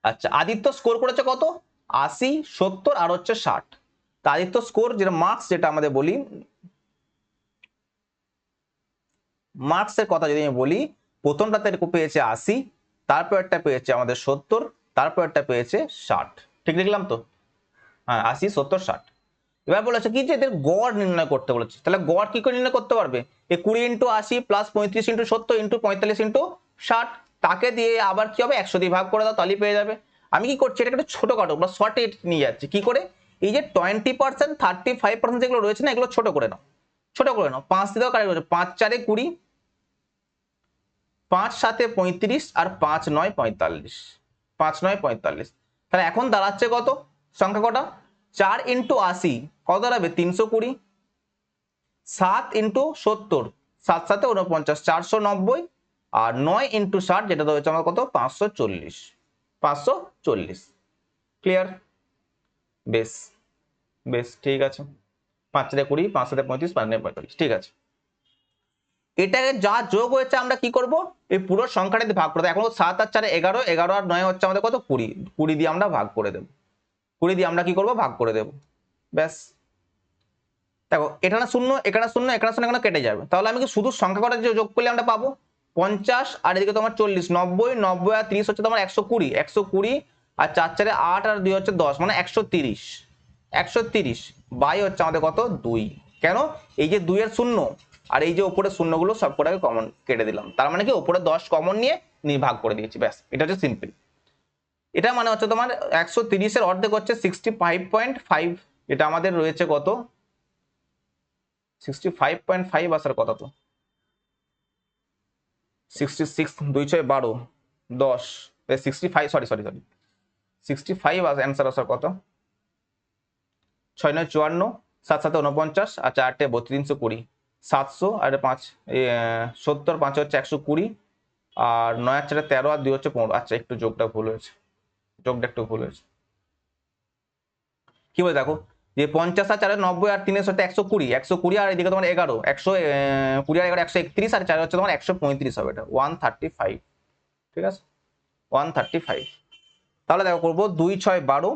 আচ্ছা, আদিত্য স্কোর করেছে কত 80, 70 আর হচ্ছে 60। তা আদিত্য স্কোর যেটা মার্কস, যেটা আমাদের বলি মার্কসের কথা যদি আমি বলি, প্রথমটাতে পেয়েছে 80, তারপর একটা পেয়েছে আমাদের 70, তারপর একটা পেয়েছে 60। ঠিক লিখলাম তো? হ্যাঁ, 80 70 60। এবার বলেছে কি যে এদের গড় নির্ণয় করতে বলেছে। তাহলে গড় কি করে নির্ণয় করতে পারবে, এই 20 × 80 প্লাস 35 × 70 × 45 × 60, তাকে দিয়ে আবার কি হবে 100 দিয়ে ভাগ করে দাও, তাহলেই পেয়ে যাবে। আমি কি করছি, এটা একটা ছোটখাটো বা শর্টে নিয়ে যাচ্ছি, কি করে, এই যে 20%, 35% যেগুলো রয়েছে না, এগুলো ছোট করে নাও, 5 দিয়ে দাও, কারেক্ট হচ্ছে 5 4 20, 5 7 35 আর 5 9 45, 5 9 45। তাহলে এখন দাঁড়াচ্ছে কত সংখ্যা কটা, 4 × 80 কত দাঁড়াবে 320, 7 × 70 7 7 49 490, আর 9 × 60 যেটা হচ্ছে আমার কত 540। ক্লিয়ার? বেশ, ঠিক আছে, 5 4 20, 5 7 35, 5 9 45। ঠিক আছে, এটাকে যা যোগ হয়েছে আমরা কি করব, এই পুরো সংখ্যাটা দিয়ে ভাগ করে দেব। এখন 7 আর 4 11, 11 আর 9 হচ্ছে আমাদের কত 20, 20 দিয়ে আমরা ভাগ করে দেব, 20 দিয়ে আমরা কি করব ভাগ করে দেব, ব্যাস। দেখো এখানে 0, এখানে 0, এখানে 0, এখানে কেটে যাবে। তাহলে আমি কি শুধু সংখ্যা কটা যোগ করলে আমরা পাবো 50, আর এদিকে তোমার 40, 90, 90 আর 30 হচ্ছে তোমার 120, আর 4 4 8 আর 2 হচ্ছে 10, মানে 130, বাই হচ্ছে আমাদের কত 2। কেন? এই যে 2 এর শূন্য আর এই যে উপরে শূন্যগুলো সব কটাকে কমন কেটে দিলাম, তার মানে কি উপরে 10 কমন নিয়ে ভাগ করে দিয়েছি, ব্যাস এটা হচ্ছে সিম্পল। এটা মানে হচ্ছে তোমার 130 এর অর্ধেক হচ্ছে 65.5, এটা আমাদের রয়েছে কত 65.5 আসার কথা, তো 66 2 6 12 10 65, সরি 65 অ্যান্সার আসার কত, 6 9 54, 7 7 49, আর 4 8 32, 320, 700 আর 5 70, 5 হচ্ছে 120, আর 9 আর 4 13, আর 2 হচ্ছে 15। আচ্ছা একটু যোগটা ভুল হয়েছে, কি বলে দেখো যে 50 আর 4 90, আর 3 হচ্ছে 120, আর এদিকে তোমার 11 120 আর 11 131, আর 4 হচ্ছে তোমার 135 হবে, এটা 135, ঠিক আছে 135। তাহলে দেখো করবো 2 6 12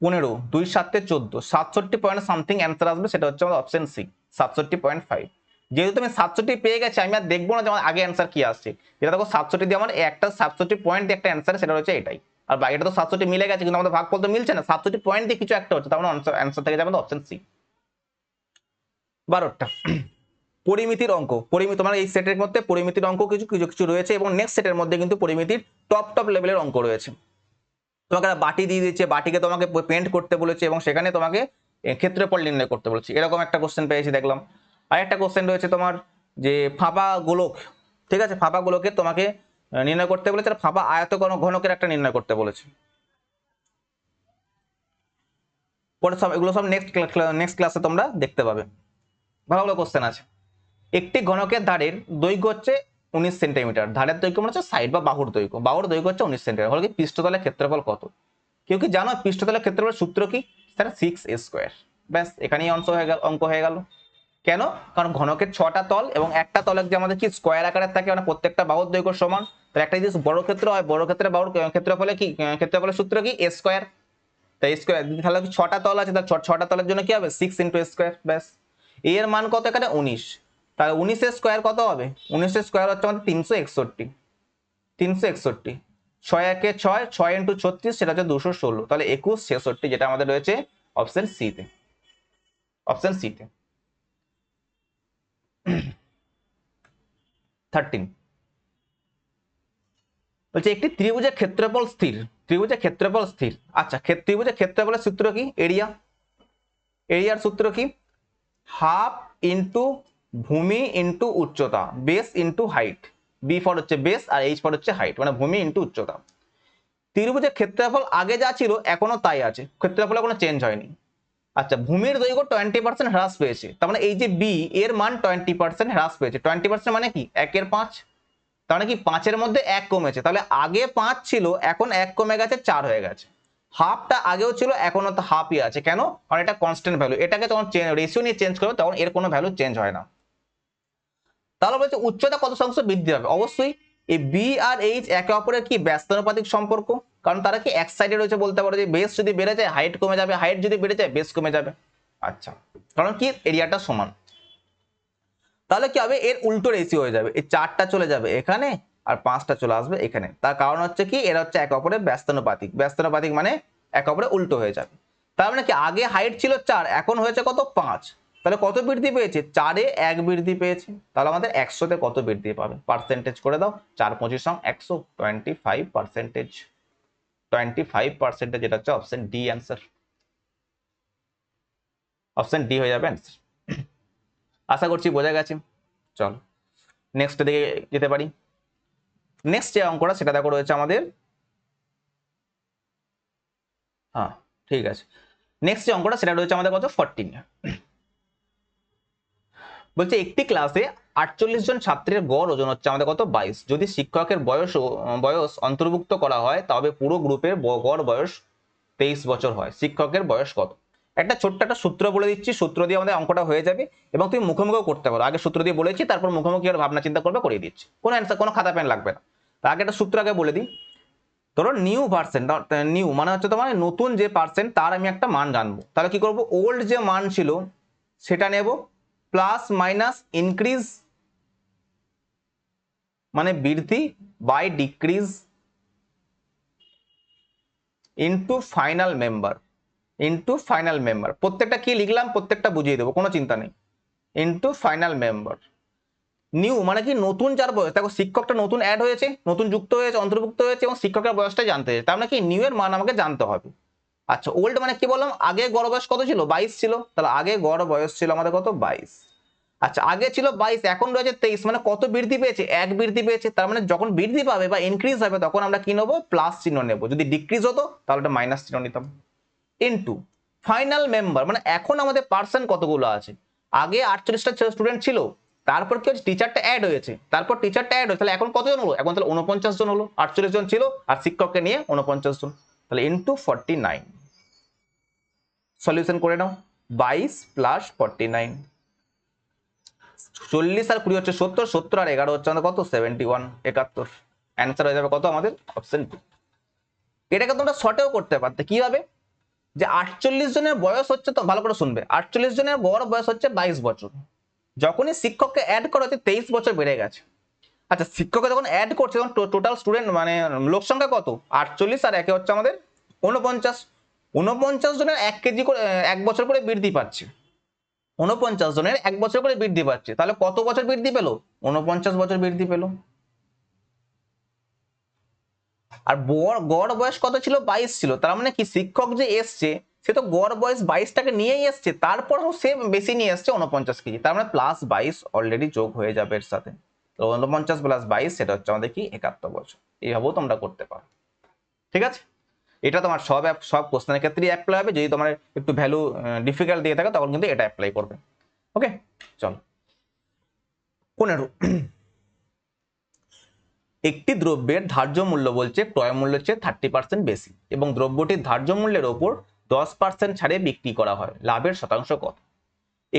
15, 2 7 14, 67 পয়েন্ট সামথিং অ্যান্সার আসবে, সেটা হচ্ছে আমাদের অপশন সি 67.5। যেহেতু তুমি 67 পেয়ে গেছে, আমি আর দেখবো না যে আমার আগে অ্যান্সার কি আসছে, যেটা দেখো 67 দিয়ে আমার একটা 67 পয়েন্ট দিয়ে একটা অ্যান্সার, সেটা হচ্ছে এটাই। আর বাকিটা তো 67 মিলে গেছে, কিন্তু আমাদের ভাগফল তো মিলছে না, 67 পয়েন্ট দিয়ে কিছু একটা হচ্ছে, তার মানে অ্যান্সার থেকে যাবে অপশন সি। 12টা পরিমিতির অঙ্ক, পরিমিতি তোমার এই সেটের মধ্যে পরিমিতির অঙ্ক কিছু কিছু কিছু রয়েছে, এবং নেক্সট সেটের মধ্যে কিন্তু পরিমিতির টপ লেভেলের অঙ্ক রয়েছে। তোমাকে একটা বাটি দিয়ে দিচ্ছে, বাটিকে তোমাকে পেন্ট করতে বলেছে, এবং সেখানে তোমাকে ক্ষেত্রফল নির্ণয় করতে বলেছে, এরকম একটা কোশ্চেন পেয়েছি দেখলাম। আর একটা কোশ্চেন রয়েছে তোমার যে ফাঁপা গোলক, ঠিক আছে, ফাঁপা গোলকের তোমাকে নির্ণয় করতে বলেছে, আর ফাঁপা আয়তঘন ঘনকের একটা নির্ণয় করতে বলেছে। পরে সব এগুলো সব নেক্সট ক্লাসে তোমরা দেখতে পাবে, ভালো ভালো কোশ্চেন আছে। একটি ঘনকের ধারের দৈর্ঘ্য হচ্ছে 19 সেন্টিমিটার, ধারের দৈর্ঘ্য মানে হচ্ছে সাইড বা বাহুর দৈর্ঘ্য হচ্ছে 19 সেন্টিমিটার, হলে কি পৃষ্ঠতলের ক্ষেত্রফল কত? কেউ কি জানো পৃষ্ঠতলের ক্ষেত্রফল সূত্র কি? Sir 6a²। ব্যাস এখানেই অঙ্ক হয়ে গেল। কেন? কারণ ঘনকের 6টা তল, এবং একটা তলের যে আমাদের কি স্কোয়ার আকারের থাকে, মানে প্রত্যেকটা বাহুর দৈর্ঘ্য সমান, তাহলে একটা যদি বড় ক্ষেত্র হয়, বড় ক্ষেত্রে বাহুর ক্ষেত্রফলে কি ক্ষেত্রফলের সূত্র কি a²। তাই স্কোয়ার, তাহলে 6টা তল আছে, তাহলে 6টা তলের জন্য কি হবে 6 × a²। ব্যাস এর মান কত এখানে 19, তাহলে 19 এর স্কোয়ার কত হবে? 19 এর স্কোয়ার হচ্ছে আমাদের 361, 6 একে 6, 6 × 36, সেটা হচ্ছে 216, তাহলে 21 66, যেটা আমাদের রয়েছে অপশন সি তে, অপশন সি তে। 13 বলছে একটি ত্রিভুজের ক্ষেত্রফল স্থির, আচ্ছা ত্রিভুজের ক্ষেত্রফলের সূত্র কি? এরিয়ার সূত্র কি? হাফ ইন্টু ভূমি ইন্টু উচ্চতা, base into height, B for হচ্ছে বেস আর এইচ ফর হচ্ছে হাইট, মানে ভূমি ইন্টু উচ্চতা। ত্রিভুজের ক্ষেত্রফল আগে যা ছিল এখনো তাই আছে, ক্ষেত্রফলে কোনো চেঞ্জ হয়নি। আচ্ছা ভূমির দৈর্ঘ্য 20% হ্রাস পেয়েছে, তার মানে এই যে বি এর মান 20% হ্রাস পেয়েছে, 20% মানে কি 1/5, তার মানে কি 5-এর মধ্যে 1 কমেছে, তাহলে আগে 5 ছিল এখন 1 কমে গেছে 4 হয়ে গেছে। হাফটা আগেও ছিল এখনো তো হাফই আছে, কেন? কারণ এটা কনস্ট্যান্ট ভ্যালু, এটাকে যখন রেশিও নিয়ে চেঞ্জ করবে তখন এর কোনো ভ্যালু চেঞ্জ হয় না। তাহলে বলছে উচ্চতা কত শতাংশ বৃদ্ধি হবে? অবশ্যই এই বি আর এইচ একে অপরের কি ব্যস্তানুপাতিক সম্পর্ক, কারণ তারা কি এক সাইডে রয়েছে, বলতে পারো যে বেস যদি বেড়ে যায় হাইট কমে যাবে, হাইট যদি বেড়ে যায় বেস কমে যাবে। আচ্ছা কারণ কি এরিয়াটা সমান, তাহলে কি হবে এর উল্টো রেশিও হয়ে যাবে, এই 4টা চলে যাবে এখানে আর 5টা চলে আসবে এখানে, তার কারণ হচ্ছে কি এরা হচ্ছে একে অপরের ব্যস্তানুপাতিক মানে একে অপরের উল্টো হয়ে যাবে। তার মানে কি আগে হাইট ছিল 4, এখন হয়েছে কত 5, তাহলে কত বৃদ্ধি পেয়েছে? 4-এ 1 বৃদ্ধি পেয়েছে, তাহলে আমাদের 100-তে কত বৃদ্ধি পাবে? পার্সেন্টেজ করে দাও, 4 × 25 = 100, 25%, 25%, যেটা হচ্ছে option D answer, option D হয়ে যাবে অ্যান্সার। আশা করছি বোঝা গেছে। চলো নেক্সট দিকে যেতে পারি। নেক্সট যে অঙ্কটা সেটা দেখো রয়েছে আমাদের, হ্যাঁ ঠিক আছে, নেক্সট যে অঙ্কটা সেটা রয়েছে আমাদের কত 14। বলছে একটি ক্লাসে 48 জন ছাত্রের গড় ওজন হচ্ছে আমাদের কত 22, যদি শিক্ষকের বয়স অন্তর্ভুক্ত করা হয় তবে পুরো গ্রুপের গড় বয়স 23 বছর হয়, শিক্ষকের বয়স কত? একটা ছোট্ট একটা সূত্র বলে দিচ্ছি, সূত্র দিয়ে আমাদের অঙ্কটা হয়ে যাবে, এবং তুমি মুখোমুখিও করতে পারো, আগে সূত্র দিয়ে বলেছি তারপর মুখোমুখি ভাবনা চিন্তা করবে, করিয়ে দিচ্ছি, কোনো অ্যান্সার কোনো খাতা পেন লাগবে না। তার আগে একটা সূত্র আগে বলে দিই, ধরো নিউ পার্সেন্ট, নিউ মানে হচ্ছে তোমার নতুন যে পার্সেন্ট তার আমি একটা মান জানবো, তাহলে কি করব ওল্ড যে মান ছিল সেটা নেব, প্লাস মাইনাস ইনক্রিজ মানে বৃদ্ধি by decrease into final member, into final member, প্রত্যেকটা কি লিখলাম প্রত্যেকটা বুঝিয়ে দেবো, কোনো চিন্তা নেই। ইন্টু ফাইনাল মেম্বার, নিউ মানে কি নতুন যার বয়স, দেখো শিক্ষকটা নতুন অ্যাড হয়েছে, নতুন যুক্ত হয়েছে, অন্তর্ভুক্ত হয়েছে এবং শিক্ষকের বয়সটা জানতে হয়েছে, তার মানে কি নিউ এর মান আমাকে জানতে হবে। আচ্ছা ওল্ড মানে কি বললাম, আগে গড় বয়স কত ছিল 22 ছিল, তাহলে আগে গড় বয়স ছিল আমাদের কত 22। আচ্ছা আগে ছিল 22, এখন রয়েছে 23, মানে কত বৃদ্ধি পেয়েছে 1 বৃদ্ধি পেয়েছে, তার মানে যখন বৃদ্ধি পাবে বা ইনক্রিজ হবে তখন আমরা কি নেবো প্লাস চিহ্ন নেব, যদি ডিক্রিজ হতো তাহলে এটা মাইনাস চিহ্ন নিতাম। ইনটু ফাইনাল মেম্বার মানে এখন আমাদের পার্সেন্ট কতগুলো আছে, আগে 48টা স্টুডেন্ট ছিল, তারপর কি হচ্ছে টিচারটা অ্যাড হয়েছে, তারপর টিচারটা অ্যাড হয়েছে, তাহলে এখন কতজন হলো, এখন তাহলে 49 জন হলো, 48 জন ছিল আর শিক্ষককে নিয়ে 49 জন, তাহলে ইনটু 49। সলিউশন করে নাও, 22 প্লাস 49, 40 আর 20 হচ্ছে 70, 70 আর 11 হচ্ছে আমাদের কত 71, 71। অ্যান্সার হয়ে যাবে কত আমাদের অপশন 2। এটাকে তোমরা শর্টেও করতে পারতে, কি হবে যে 48 জনের বয়স হচ্ছে, তো ভালো করে শুনবে, 48 জনের গড় বয়স হচ্ছে 22 বছর, যখনই শিক্ষককে অ্যাড করা হচ্ছে 23 বছর বেড়ে গেছে। আচ্ছা শিক্ষককে যখন অ্যাড করছে তখন টোটাল স্টুডেন্ট মানে লোক সংখ্যা কত 48 আর একে হচ্ছে আমাদের 49, 49 জনের 1 কেজি করে 1 বছর করে বৃদ্ধি পাচ্ছে, 49 জনের 1 বছর করে বৃদ্ধি পাচ্ছে, তাহলে কত বছর বৃদ্ধি পেল 49 বছর বৃদ্ধি পেল। আর গড় বয়স কত ছিল 22 ছিল, তার মানে কি শিক্ষক যে এসছে সে তো গড় বয়স 22টাকে নিয়েই এসছে, তারপর সে বেশি নিয়ে এসছে 49 কেজি, তার মানে প্লাস 22 অলরেডি যোগ হয়ে যাবে এর সাথে, তো 49 প্লাস 22 সেটা হচ্ছে আমাদের কি 71 বছর। এইভাবেও তোমরা করতে পারো, ঠিক আছে। এটা তোমার সব কোশ্চেনের ক্ষেত্রেই অ্যাপ্লাই হবে, যদি তোমার একটু ভ্যালু ডিফিকাল্ট দিয়ে থাকে তখন কিন্তু এটা অ্যাপ্লাই করবে। ওকে চলো 15, একটি দ্রব্যের ধার্য মূল্য বলছে ক্রয় মূল্যের চেয়ে 30% বেশি এবং দ্রব্যটির ধার্য মূল্যের ওপর 10% ছাড়ে বিক্রি করা হয়, লাভের শতাংশ কত।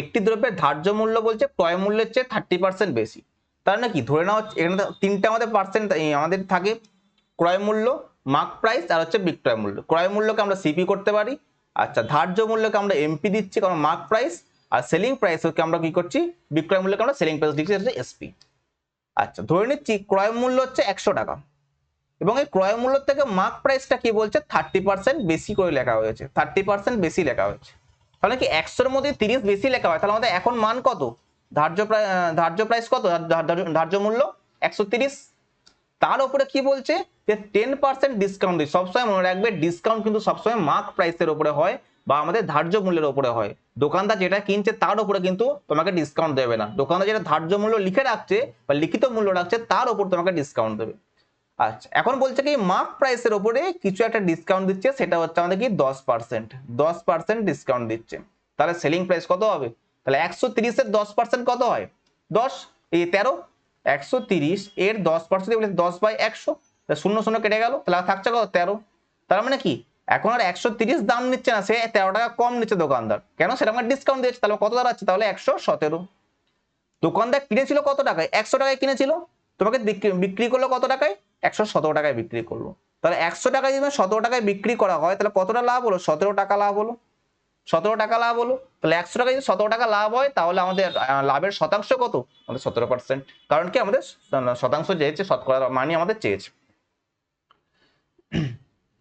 একটি দ্রব্যের ধার্য মূল্য বলছে ক্রয় মূল্যের চেয়ে 30% বেশি, তার মানে কি ধরে নাও এখানে তিনটা আমাদের পার্সেন্ট আমাদের থাকে, ক্রয় মূল্য, মার্ক প্রাইস আর হচ্ছে বিক্রয় মূল্য। ক্রয় মূল্যকে আমরা সিপি করতে পারি, আচ্ছা ধার্য মূল্যকে আমরা এমপি দিচ্ছি কারণ মার্ক প্রাইস, আর সেলিং প্রাইসকে আমরা কি করছি বিক্রয় মূল্যকে আমরা সেলিং প্রাইস দিচ্ছি এসপি। আচ্ছা ধরে নিচ্ছি ক্রয় মূল্য হচ্ছে 100 টাকা এবং এই ক্রয় মূল্য থেকে মার্ক প্রাইসটা কি বলছে 30% বেশি করে লেখা হয়েছে, 30% বেশি লেখা হয়েছে, তাহলে কি 100-এর মধ্যে 30 বেশি লেখা হয়, তাহলে আমাদের এখন মান কত ধার্য প্রাইস কত, ধার্য মূল্য 130, তার উপরে কি বলছে যে 10% ডিসকাউন্ট দিই। সবসময় মনে রাখবে ডিসকাউন্ট কিন্তু সবসময় মার্ক প্রাইসের উপরে হয় বা আমাদের ধার্য মূল্যের উপরে হয়, দোকানদার যেটা কিনছে তার উপরে কিন্তু তোমাকে ডিসকাউন্ট দেবে না, দোকানদার যেটা ধার্য মূল্য লিখে রাখছে বা লিখিত মূল্য রাখছে তার উপর তোমাকে ডিসকাউন্ট দেবে। আচ্ছা এখন বলছে কি মার্ক প্রাইসের উপরে কিছু একটা ডিসকাউন্ট দিচ্ছে, সেটা হচ্ছে আমাদের কি 10% ডিসকাউন্ট দিচ্ছে, তাহলে সেলিং প্রাইস কত হবে, তাহলে 130-এর 10% কত হয় 10 এই 13, 130 এর 10% 10/100, 0 কেটে গেল, তাহলে থাকছে কত 13, তার মানে কি এখন আর 130 দাম নিচ্ছে না, সে 13 টাকা কম নিচ্ছে দোকানদার, কেন সেটা আমার ডিসকাউন্ট দিয়েছে, তাহলে কত দাঁড়াচ্ছে তাহলে 117। দোকানদার কিনেছিল কত টাকায় 100 টাকায় কিনেছিল, তোমাকে বিক্রি করলো কত টাকায় 117 টাকায় বিক্রি করলো, তাহলে 100 টাকায় যদি 17 টাকায় বিক্রি করা হয় তাহলে কতটা লাভ হলো 17 টাকা লাভ হলো, 17 টাকা লাভ হলো, তাহলে 100 টাকায় যদি 17 টাকা লাভ হয় তাহলে আমাদের লাভের শতাংশ কত আমাদের 17%, কারণ কি আমাদের শতাংশ চেয়েছে, শতকরা মানে আমাদের চেয়েছে।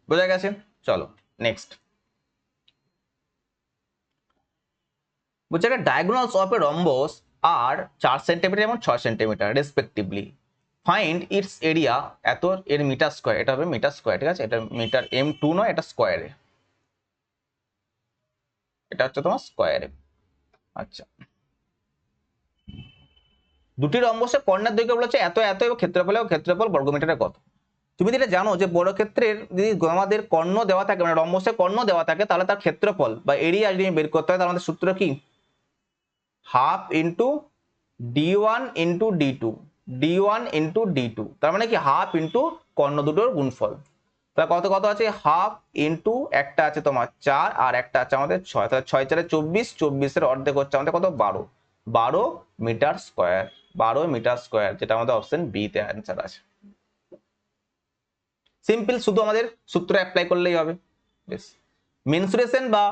বোঝা গেছে, চলো নেক্সট। বলছে diagonals of a rhombus are 4 centimetre এবং 6 centimetre respectively, find its area এত এর মিটার স্কয়ার, এটা হবে মিটার স্কয়ার, ঠিক আছে, এটা মিটার M2 নয়, এটা স্কয়ারে, এটা হচ্ছে তোমার স্কয়ারে। আচ্ছা দুটি রম্বসের কর্ণের দৈর্ঘ্য বলেছে এত এত এবং ক্ষেত্রফল বর্গমিটারে কত। তুমি যেটা জানো যে বর্গক্ষেত্রের যদি আমাদের কর্ণ দেওয়া থাকে মানে রম্বসের কর্ণ দেওয়া থাকে তাহলে তার ক্ষেত্রফল বা এরিয়া যদি বের করতে হয় তাহলে আমাদের সূত্র কি half into d1 into d2, তার মানে কি হাফ ইন্টু কর্ণ দুটোর গুণফল, তাহলে কত কত আছে হাফ ইন্টু একটা আছে তোমার 4 আর একটা আছে আমাদের 6, তাহলে 6 4 24, 24-এর অর্ধেক হচ্ছে আমাদের কত 12 মিটার স্কয়ার, 12 মিটার স্কয়ার, যেটা আমাদের অপশন বি তে অ্যান্সার আছে। সিম্পল, শুধু আমাদের সূত্র অ্যাপ্লাই করলেই হবে। বেশ মেনসুরেশন বা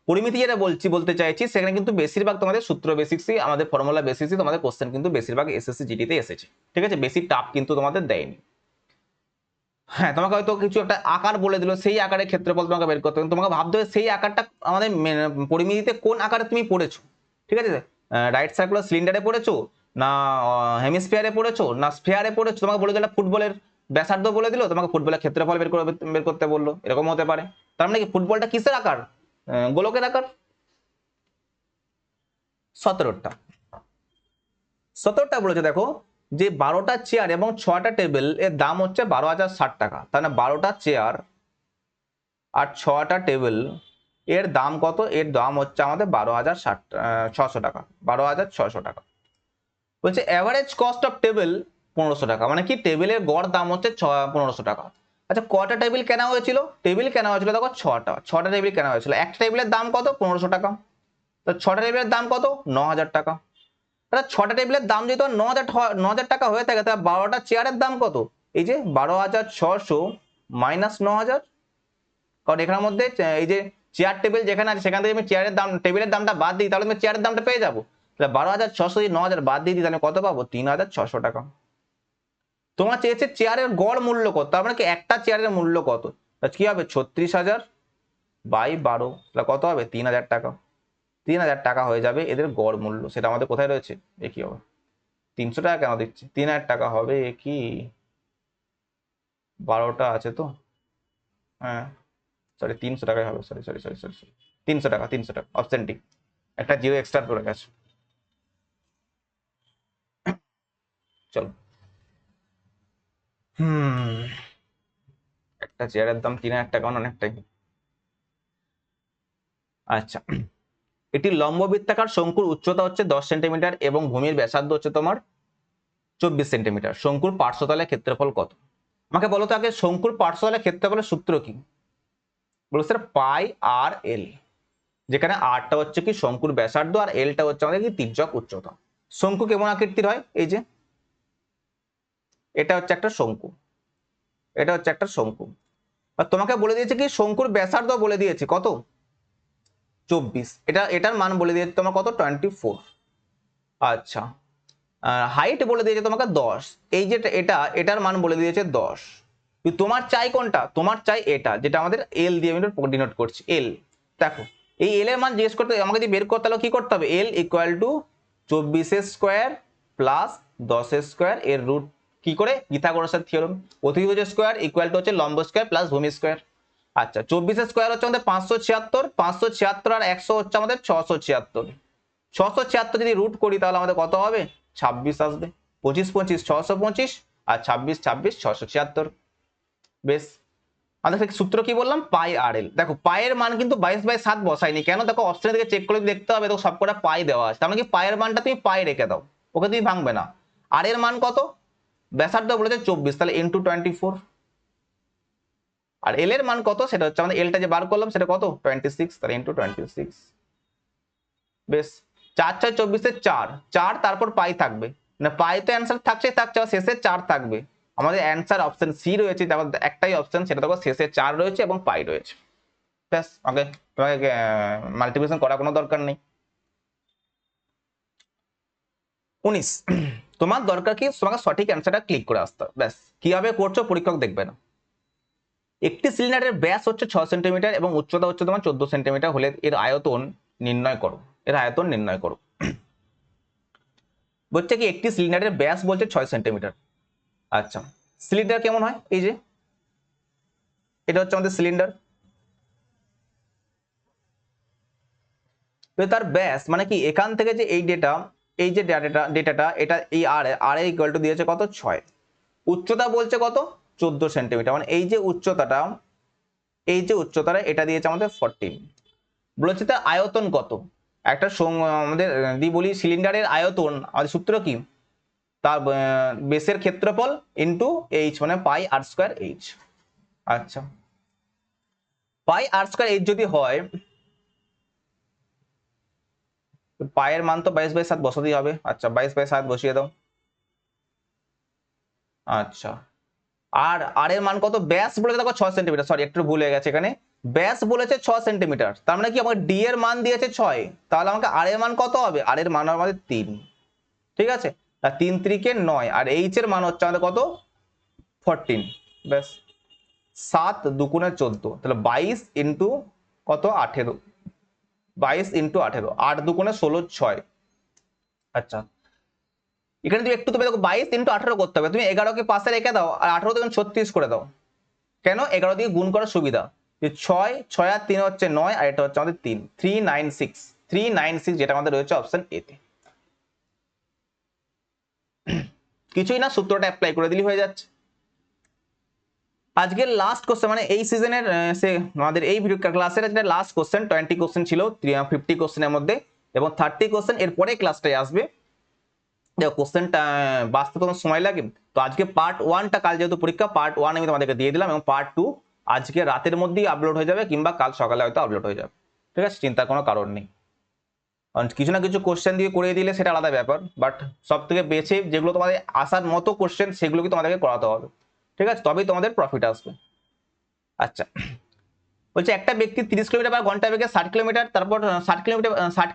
পরিমিতি যেটা বলতে চাইছি সেখানে কিন্তু বেশিরভাগ তোমাদের সূত্র বেসিক্সই আমাদের ফর্মুলা বেসিসই তোমাদের কোশ্চেন কিন্তু বেশিরভাগ এসএসসি জিডিতে এসেছে, ঠিক আছে, বেশি টাফ কিন্তু তোমাদের দেয়নি। হ্যাঁ, তোমাকে হয়তো কিছু একটা আকার বলে দিল, সেই আকারের ক্ষেত্রফল তোমাকে বের করতে হবে। তোমাকে ভাবতে হবে সেই আকারটা আমাদের পরিমিতিতে কোন আকারে তুমি পড়েছো, ঠিক আছে? রাইট সার্কুলার সিলিন্ডারে পড়েছো, না হেমিস্ফিয়ারে পড়েছো, না স্ফিয়ারে পড়েছো। তোমাকে বলে দিল ফুটবলের ব্যাসার্ধ বলে দিল, তোমাকে ফুটবলের ক্ষেত্রফল বের করতে বললো, এরকম হতে পারে। তার মানে কি ফুটবলটা কিসের আকার? গোলকের আকার। 17টা 17টা বলেছে দেখো যে 12টা চেয়ার এবং 6টা টেবিল এর দাম হচ্ছে 12,060 টাকা। তাহলে 12টা চেয়ার আর 6টা টেবিল এর দাম কত? এর দাম হচ্ছে আমাদের 12,600 টাকা, 12,600 টাকা। বলছে অ্যাভারেজ কস্ট অফ টেবিল 1500 টাকা, মানে কি টেবিলের গড় দাম হচ্ছে 1500 টাকা। আচ্ছা, কটা টেবিল কেনা হয়েছিল? টেবিল কেনা হয়েছিল দেখো 6টা টেবিল কেনা হয়েছিল। একটা টেবিলের দাম কত? 1500 টাকা। তো 6টা টেবিলের দাম কত? 9,000 টাকা। তাহলে 6টা টেবিলের দাম যদি 9,000 টাকা হয়ে থাকে, তাহলে 12টা চেয়ারের দাম কত? এই যে 12,600 মাইনাস 9,000। কারণ এখানের মধ্যে এই যে চেয়ার টেবিল যেখানে আছে সেখান থেকে আমি চেয়ারের দাম, টেবিলের দামটা বাদ দিই, তাহলে আমি চেয়ারের দামটা পেয়ে যাবো। তাহলে 12,600 যদি 9,000 বাদ দিয়ে দিই, তাহলে কত পাবো? 3,600 টাকা। তোমার চেয়েছে চেয়ারের গড় মূল্য কত, তার মানে কি একটা চেয়ারের মূল্য কত? কি হবে? 36,000 বাই 12, তাহলে কত হবে? 3,000 টাকা। 3,000 টাকা হয়ে যাবে এদের গড় মূল্য। সেটা আমাদের কোথায় রয়েছে? এ কি হবে? 300 টাকা কেন দিচ্ছে? 3,000 টাকা হবে কি? 12টা আছে তো, হ্যাঁ সরি 300 টাকাই হবে, sorry sorry sorry sorry sorry 300 টাকা, 300 টাকা, অপশন ডি। একটা জিরো এক্সট্রা করে গেছে। চলো, একটা চেয়ারের দাম 3,000 টাকা, অনেকটাই। আচ্ছা, এটি লম্ব বৃত্তাকার শঙ্কুর উচ্চতা হচ্ছে 10 সেন্টিমিটার এবং ভূমির ব্যাসার্ধ হচ্ছে তোমার 24 সেন্টিমিটার। শঙ্কুর পার্শ্বতলের ক্ষেত্রফল কত? আমাকে বলো তো আগে, শঙ্কুর পার্শ্বতলের ক্ষেত্রফলের সূত্র কি? বলো স্যার পাই আর এল, যেখানে আরটা হচ্ছে কি শঙ্কুর ব্যাসার্ধ আর এলটা হচ্ছে আমাদের কি তির্যক উচ্চতা। শঙ্কু কেমন আকৃতির হয়? এই যে এটা হচ্ছে একটা শঙ্কু, এটা হচ্ছে একটা শঙ্কু। আর তোমাকে বলে দিয়েছে কি শঙ্কুর ব্যাসার্ধ বলে দিয়েছে কত? 24। এটার মান বলে দিয়েছে তোমার কত? 24। আচ্ছা, হাইট বলে দিয়েছে তোমাকে 10। এই যে এটার মান বলে দিয়েছে 10। তোমার চাই কোনটা? তোমার চাই এটা, যেটা আমাদের এল দিয়ে আমি ডিনোট করছি, এল। দেখো এই এল এর মান জিজ্ঞেস করতে আমাকে যদি বের করতে হলে কি করতে হবে? L equal to 24 square plus 10 square এর রুট কি করে? পিথাগোরাসের থিওরেম, অতিভুজ স্কোয়ার ইকুয়াল টু হচ্ছে লম্ব স্কোয়ার প্লাস ভূমি স্কোয়ার। আচ্ছা, 24 স্কোয়ার হচ্ছে আমাদের 576, 576 আর 100 হচ্ছে আমাদের 676। 676 যদি রুট করি তাহলে আমাদের কত হবে? 26 আসবে। 25 25 625 আর 26 26 676। বেশ, আমাদের সূত্র কি বললাম? পাই আর এল। দেখো পায়ের মান কিন্তু 22/7 বসাইনি কেন? দেখো অপশনের দিকে চেক করে দেখতে হবে, দেখো সবকটা পাই দেওয়া আছে। তার মানে কি পায়ের মানটা তুমি পাই রেখে দাও, ওকে তুমি ভাঙবে না। আর এর মান কত? ব্যাসার্ধ বলেছে 24, তাহলে ইন্টু 24। আর এল এর মান কত? সেটা হচ্ছে আমাদের এলটা যে বার করলাম সেটা কত? 26, তাহলে ইন্টু 26। বেশ, 4 4 24 4 4, তারপর পাই থাকবে না, পাই তো অ্যান্সার থাকছেই থাকছে, শেষে 4 থাকবে। আমাদের অ্যান্সার অপশন সি রয়েছে, দেখো একটাই অপশন, সেটা দেখো শেষে 4 রয়েছে এবং পাই রয়েছে। ব্যাস, ওকে, তোমাকে মাল্টিপ্লিকেশন করার কোনো দরকার নেই। 19, তোমার দরকার কি? তোমাকে সঠিক অ্যান্সারটা ক্লিক করে আসতে হবে, ব্যাস। কিভাবে করছো পরীক্ষক দেখবে না। একটি সিলিন্ডারের ব্যাস হচ্ছে 6 সেন্টিমিটার এবং উচ্চতা হচ্ছে তোমার 14 সেন্টিমিটার হলে এর আয়তন নির্ণয় করো। এর আয়তন নির্ণয় করো। বলছে কি একটি সিলিন্ডারের ব্যাস বলছে 6 সেন্টিমিটার। আচ্ছা, সিলিন্ডার কেমন হয়? এই যে এটা হচ্ছে আমাদের সিলিন্ডার, তো তার ব্যাস মানে কি এখান থেকে যে এই ডেটা, এই যে ডেটাটা এটা এই আর এর ইকুয়াল টু দিয়েছে কত? 6। উচ্চতা বলছে কত? 14 সেন্টিমিটার, মানে এই যে উচ্চতাটা, এই যে উচ্চতাটা এটা দিয়েছে আমাদের 14। বলেছে তার আয়তন কত? একটা আমাদের যদি বলি সিলিন্ডারের আয়তন, আমাদের সূত্র কি? তার বেসের ক্ষেত্রফল ইন্টু এইচ, মানে পাই আর স্কোয়ার এইচ। আচ্ছা, পাই আর স্কোয়ার এইচ যদি হয়, পায়ের মান তো 22/7 বসাতেই হবে। আচ্ছা, 22/7 বসিয়ে দাও। আচ্ছা, আর আর এর মান কত? ব্যাস বলেছে দেখো 6 সেন্টিমিটার, সরি একটু ভুল হয়ে গেছে এখানে, ব্যাস বলেছে 6 সেন্টিমিটার, তার মানে কি আমাকে ডি এর মান দিয়েছে 6, তাহলে আমাকে আর এর মান কত হবে? আর এর মান আমাদের 3, ঠিক আছে? আর 3 3 কে 9, আর এইচ এর মান হচ্ছে আমাদের কত? 14। ব্যাস, 7 দুগুণে 14, তাহলে 22 ইন্টু কত 18, 22 ইন্টু 18, 8 দুগুণে 16, 6। আচ্ছা, এখানে তুমি একটু তুমি দেখো 22 ইন্টু 18 করতে হবে, তুমি 11কে পাশে রেখে দাও আর 18 থেকে 36 করে দাও। কেন? 11 দিয়ে গুণ করার সুবিধা, যে 6 6 আর 3 হচ্ছে 9, আর এটা হচ্ছে আমাদের 3, 396, 396 যেটা আমাদের রয়েছে অপশন এ তে। কিছুই না, সূত্রটা অ্যাপ্লাই করে দিলেই হয়ে যাচ্ছে। আজকের লাস্ট কোশ্চেন, মানে এই সিজনের আমাদের এই ভিডিও ক্লাসের আজকে লাস্ট কোশ্চেন, 20 কোশ্চেন ছিল 50 কোশ্চেনের মধ্যে, এবং 30 কোশ্চেন এর পরে ক্লাসটাই আসবে। দেখো কোশ্চেনটা বাঁচতে তোমার সময় লাগে, তো আজকে পার্ট 1টা, কাল যেহেতু পরীক্ষা পার্ট 1 আমি তোমাদেরকে দিয়ে দিলাম, এবং পার্ট 2 আজকে রাতের মধ্যেই আপলোড হয়ে যাবে, কিংবা কাল সকালে হয়তো আপলোড হয়ে যাবে। ঠিক আছে, চিন্তার কোনো কারণ নেই। কিছু না কিছু কোশ্চেন দিয়ে করিয়ে দিলে সেটা আলাদা ব্যাপার, বাট সব থেকে বেছে যেগুলো তোমাদের আসার মতো কোশ্চেন সেগুলোকে তোমাদেরকে করাতে হবে। ঠিক আছে, তবেই তোমাদের প্রফিট আসবে। আচ্ছা, বলছে একটা ব্যক্তি 30 কিলোমিটার পার ঘন্টা বেগে 60 কিলোমিটার, তারপর 60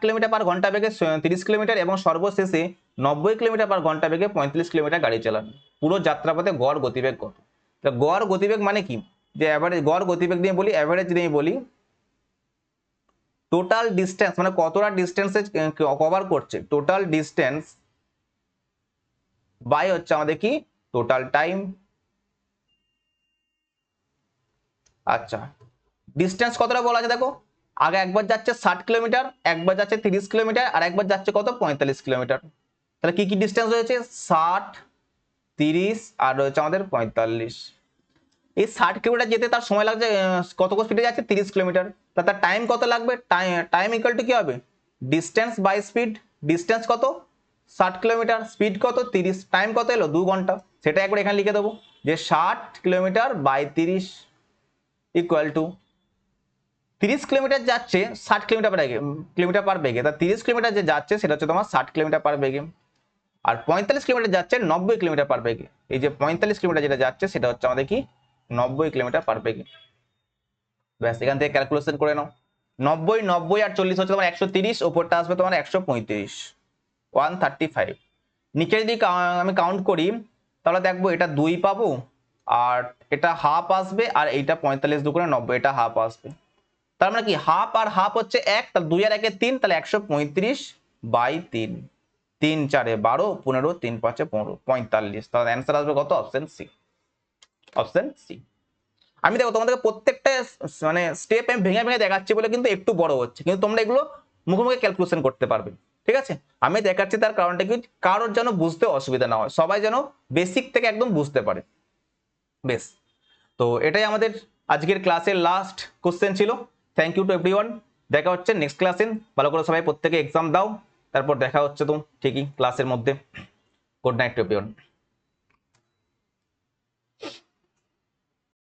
কিলোমিটার পার ঘন্টা বেগে 30 কিলোমিটার, এবং সর্বশেষে 90 কিলোমিটার পার ঘন্টা বেগে 35 কিলোমিটার গাড়ি চালান। পুরো যাত্রাপথে গড় গতিবেগ কত? তো গড় গতিবেগ মানে কি, যে অ্যাভারেজ গড় গতিবেগ দিয়ে বলি, অ্যাভারেজ দিয়ে বলি, টোটাল ডিস্টেন্স মানে কতটা ডিস্টেন্সে কভার করছে, টোটাল ডিস্টেন্স বাই হচ্ছে আমাদের কি টোটাল টাইম। আচ্ছা, ডিস্টেন্স কতটা বলা আছে দেখো, আগে একবার যাচ্ছে 60 কিলোমিটার, একবার যাচ্ছে 30 কিলোমিটার, আর একবার যাচ্ছে কত 45 কিলোমিটার। তাহলে কি কি ডিস্টেন্স রয়েছে, 60, 30 আর রয়েছে আমাদের 45। এই 60 কিলোমিটার যেতে তার সময় লাগছে কত স্পিডে যাচ্ছে 30 কিলোমিটার, তার টাইম কত লাগবে, টাইম ইকুয়াল টু কি হবে, ডিস্টেন্স বাই স্পিড। ডিস্টেন্স কত 60 কিলোমিটার, স্পিড কত 30, টাইম কত এলো 2 ঘন্টা। সেটা একবার এখানে লিখে দেবো, যে 60 kilometre by 30 equal to 30 kilometre যাচ্ছে 60 কিলোমিটার পার বেগে, তা 30 কিলোমিটার যে যাচ্ছে সেটা হচ্ছে তোমার 60 কিলোমিটার পার বেগে, আর 45 কিলোমিটার যাচ্ছে 90 কিলোমিটার পার বেগে। এই যে 45 কিলোমিটার যেটা যাচ্ছে সেটা হচ্ছে আমাদের কি 90 কিলোমিটার পার বেগে। ব্যাস, এখান থেকে ক্যালকুলেশন করে নাও, 90 90 আর 40 হচ্ছে তোমার 130, ওপরটা আসবে তোমার 135, 135। নিচে যদি আমি কাউন্ট করি তাহলে দেখবো এটা 2 পাবো, আর এটা হাফ আসবে, আর এইটা 45 দুগুণে 90, এটা হাফ আসবে। তার মানে কি হাফ আর হাফ হচ্ছে 1, তাহলে 2 আর 1 3, তাহলে 135 বাই 3, 3 4 12, 15 3 5 15, 45। তাহলে অ্যান্সার আসবে কত, অপশন সি, অপশন সি। আমি দেখো তোমাদেরকে প্রত্যেকটা মানে স্টেপ আমি ভেঙে ভেঙে দেখাচ্ছি বলে কিন্তু একটু বড় হচ্ছে, কিন্তু তোমরা এগুলো মুখে মুখে ক্যালকুলেশন করতে পারবে। ঠিক আছে, আমি দেখাচ্ছি তার কারণটা কি, কারোর যেন বুঝতে অসুবিধা না হয়, সবাই যেন বেসিক থেকে একদম বুঝতে পারে। বেশ, তো এটাই আমাদের আজকের ক্লাসের লাস্ট কোশ্চেন ছিল। থ্যাংক ইউ টু এভরিওয়ান, দেখা হচ্ছে নেক্সট ক্লাসে। ভালো করে সবাই প্রত্যেকে এক্সাম দাও, তারপর দেখা হচ্ছে তো ঠিকই ক্লাসের মধ্যে। Good night to everyone.